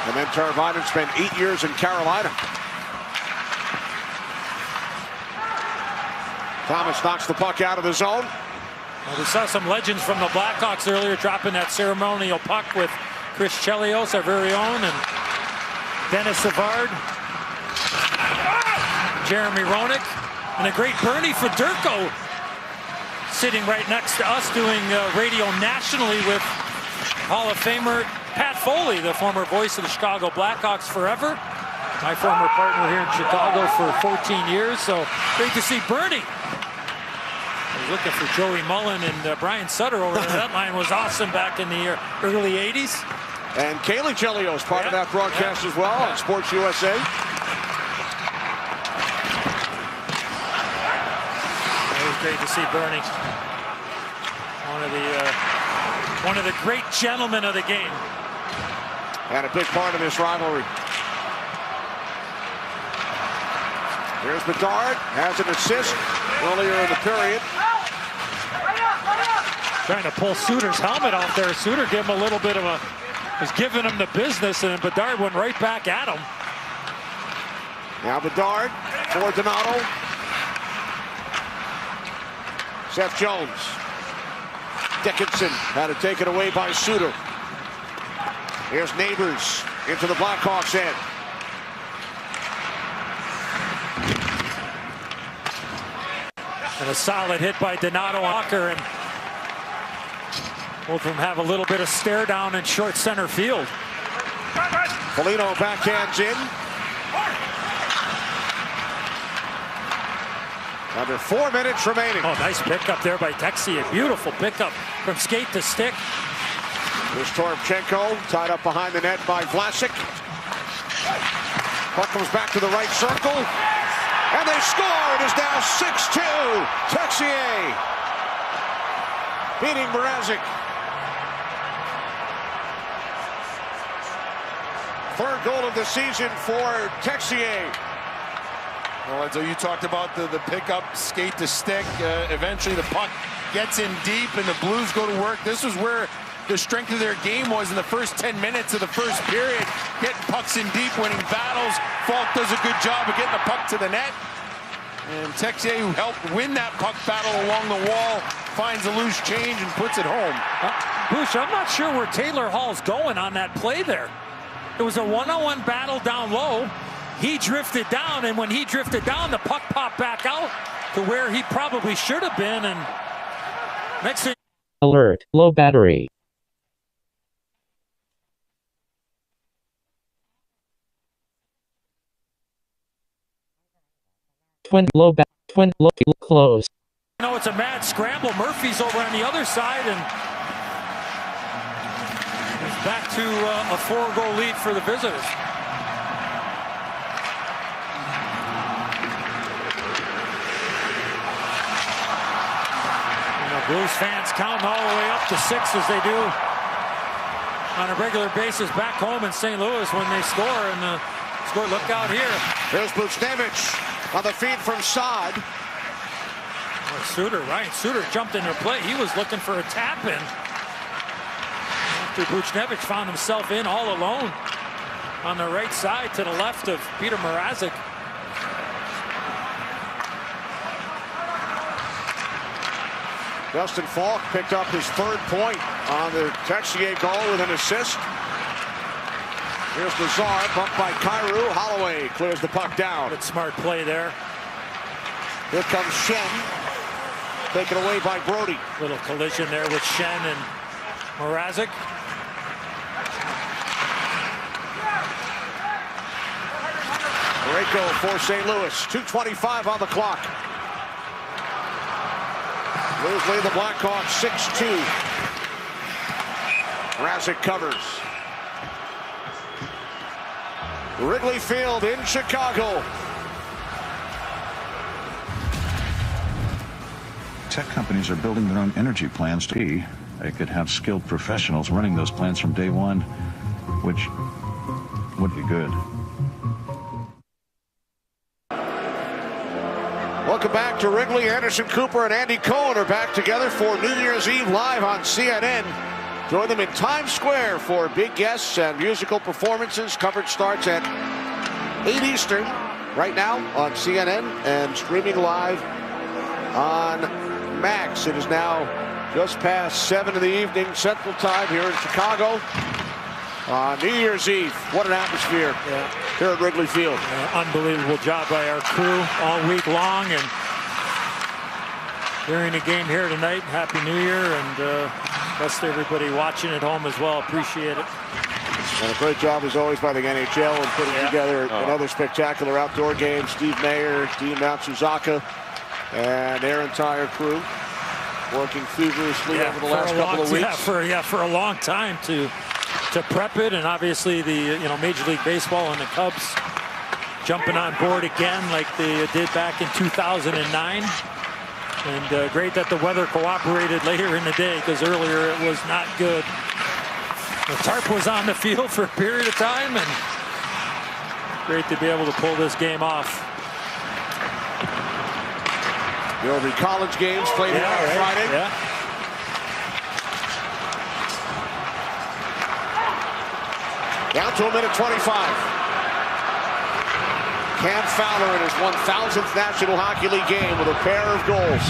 And then Teravainen spent 8 years in Carolina. Thomas knocks the puck out of the zone. Well, we saw some legends from the Blackhawks earlier dropping that ceremonial puck with Chris Chelios, our very own, and Dennis Savard, Jeremy Roenick, and a great Bernie Federko sitting right next to us doing radio nationally with Hall of Famer Pat Foley, the former voice of the Chicago Blackhawks forever. My former partner here in Chicago for 14 years, so great to see Bernie. I was looking for Joey Mullen and Brian Sutter over there. That line was awesome back in the early 80s. And Kaylee Chelios part of that broadcast as well on Sports USA. It was great to see Bernie. One of the great gentlemen of the game. And a big part of this rivalry. Here's Bedard, has an assist earlier in the period. Trying to pull Suter's helmet off there. Suter gave him a little bit of was giving him the business, and Bedard went right back at him. Now Bedard for Donato. Seth Jones. Dickinson had it taken away by Suter. Here's Neighbors into the Blackhawks end. And a solid hit by Donato Walker, and both of them have a little bit of stare down in short center field. Foligno backhands in. Under 4 minutes remaining. Oh, nice pickup there by Texier. Beautiful pickup from skate to stick. Here's Toropchenko tied up behind the net by Vlasic. Puck comes back to the right circle. And they score. It is now 6-2. Texier beating Mrazek. Third goal of the season for Texier. Well, so you talked about the pickup, skate to stick. Eventually the puck gets in deep and the Blues go to work. This was where the strength of their game was in the first 10 minutes of the first period. Getting pucks in deep, winning battles. Falk does a good job of getting the puck to the net. And Texier, who helped win that puck battle along the wall, finds a loose change and puts it home. Bush, I'm not sure where Taylor Hall's going on that play there. It was a one-on-one battle down low. He drifted down, and when he drifted down, the puck popped back out to where he probably should have been. And next thing. Alert, low battery. Twin low close. No, it's a mad scramble. Murphy's over on the other side, and it's back to a 4-goal lead for the visitors. Blues fans counting all the way up to 6 as they do on a regular basis back home in St. Louis when they score. And score, look out here. There's Buchnevich on the feed from Saad. Ryan Suter jumped into play. He was looking for a tap in after Buchnevich found himself in all alone on the right side to the left of Peter Mrazek. Dustin Falk picked up his 3rd point on the Texier goal with an assist. Here's Lazar, bumped by Kyrou. Holloway clears the puck down. Good smart play there. Here comes Shen. Taken away by Brody. Little collision there with Shen and Mrazek. Parayko for St. Louis. 2:25 on the clock. Blues lead the Blackhawks 6-2. Mrazek covers. Wrigley Field in Chicago. Tech companies are building their own energy plans to be. They could have skilled professionals running those plants from day one, which would be good. Welcome back to Wrigley. Anderson Cooper and Andy Cohen are back together for New Year's Eve live on CNN. Join them in Times Square for big guests and musical performances. Coverage starts at 8 Eastern right now on CNN and streaming live on Max. It is now just past 7 in the evening Central Time here in Chicago on New Year's Eve. What an atmosphere here at Wrigley Field. Unbelievable job by our crew all week long, and during the game here tonight. Happy New Year, and best to everybody watching at home as well. Appreciate it. And a great job as always by the NHL in putting together another spectacular outdoor game. Steve Mayer, Dean Matsuzaka, and their entire crew working feverishly over the last couple of weeks. For a long time to prep it, and obviously the Major League Baseball and the Cubs jumping on board again like they did back in 2009. And great that the weather cooperated later in the day, because earlier it was not good. The tarp was on the field for a period of time, and great to be able to pull this game off. There'll be college games played here on Friday. Yeah. Down to 1:25. Cam Fowler in his 1,000th National Hockey League game with a pair of goals.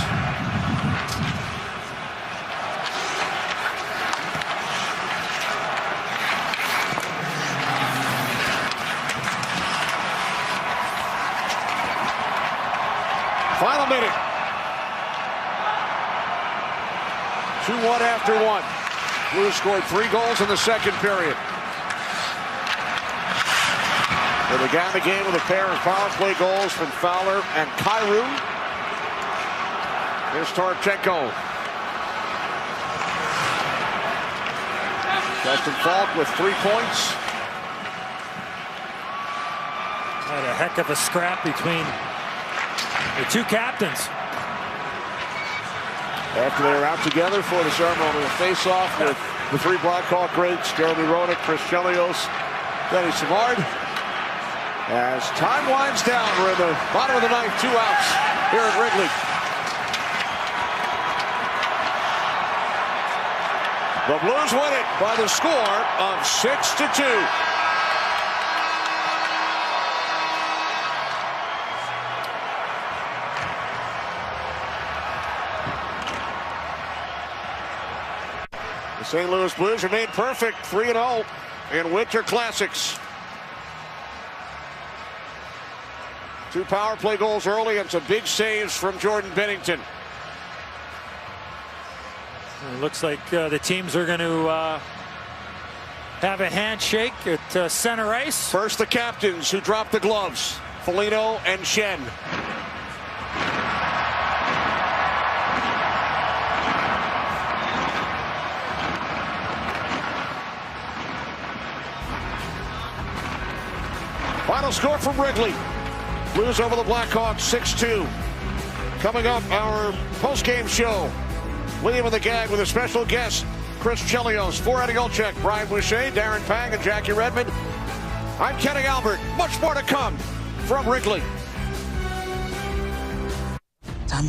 Final minute. 2-1 after one. Blues scored 3 goals in the second period. They began the game with a pair of power play goals from Fowler and Kyrou. Here's Tarchenko. Justin Falk with 3 points. Had a heck of a scrap between the two captains. After they were out together for the ceremonial face-off with the 3 Blackhawk greats, Jeremy Roenick, Chris Chelios, Denny Savard. As time winds down, we're in the bottom of the ninth, 2 outs here at Wrigley. The Blues win it by the score of 6-2. The St. Louis Blues remain perfect, 3-0 in Winter Classics. 2 power play goals early and some big saves from Jordan Binnington. It looks like the teams are going to have a handshake at center ice. First, the captains who dropped the gloves, Foligno and Shen. Final score from Wrigley. Blues over the Blackhawks 6-2. Coming up, our post-game show. William and the Gang with a special guest, Chris Chelios, for Eddie Olczyk, Brian Boucher, Darren Pang, and Jackie Redmond. I'm Kenny Albert. Much more to come from Wrigley.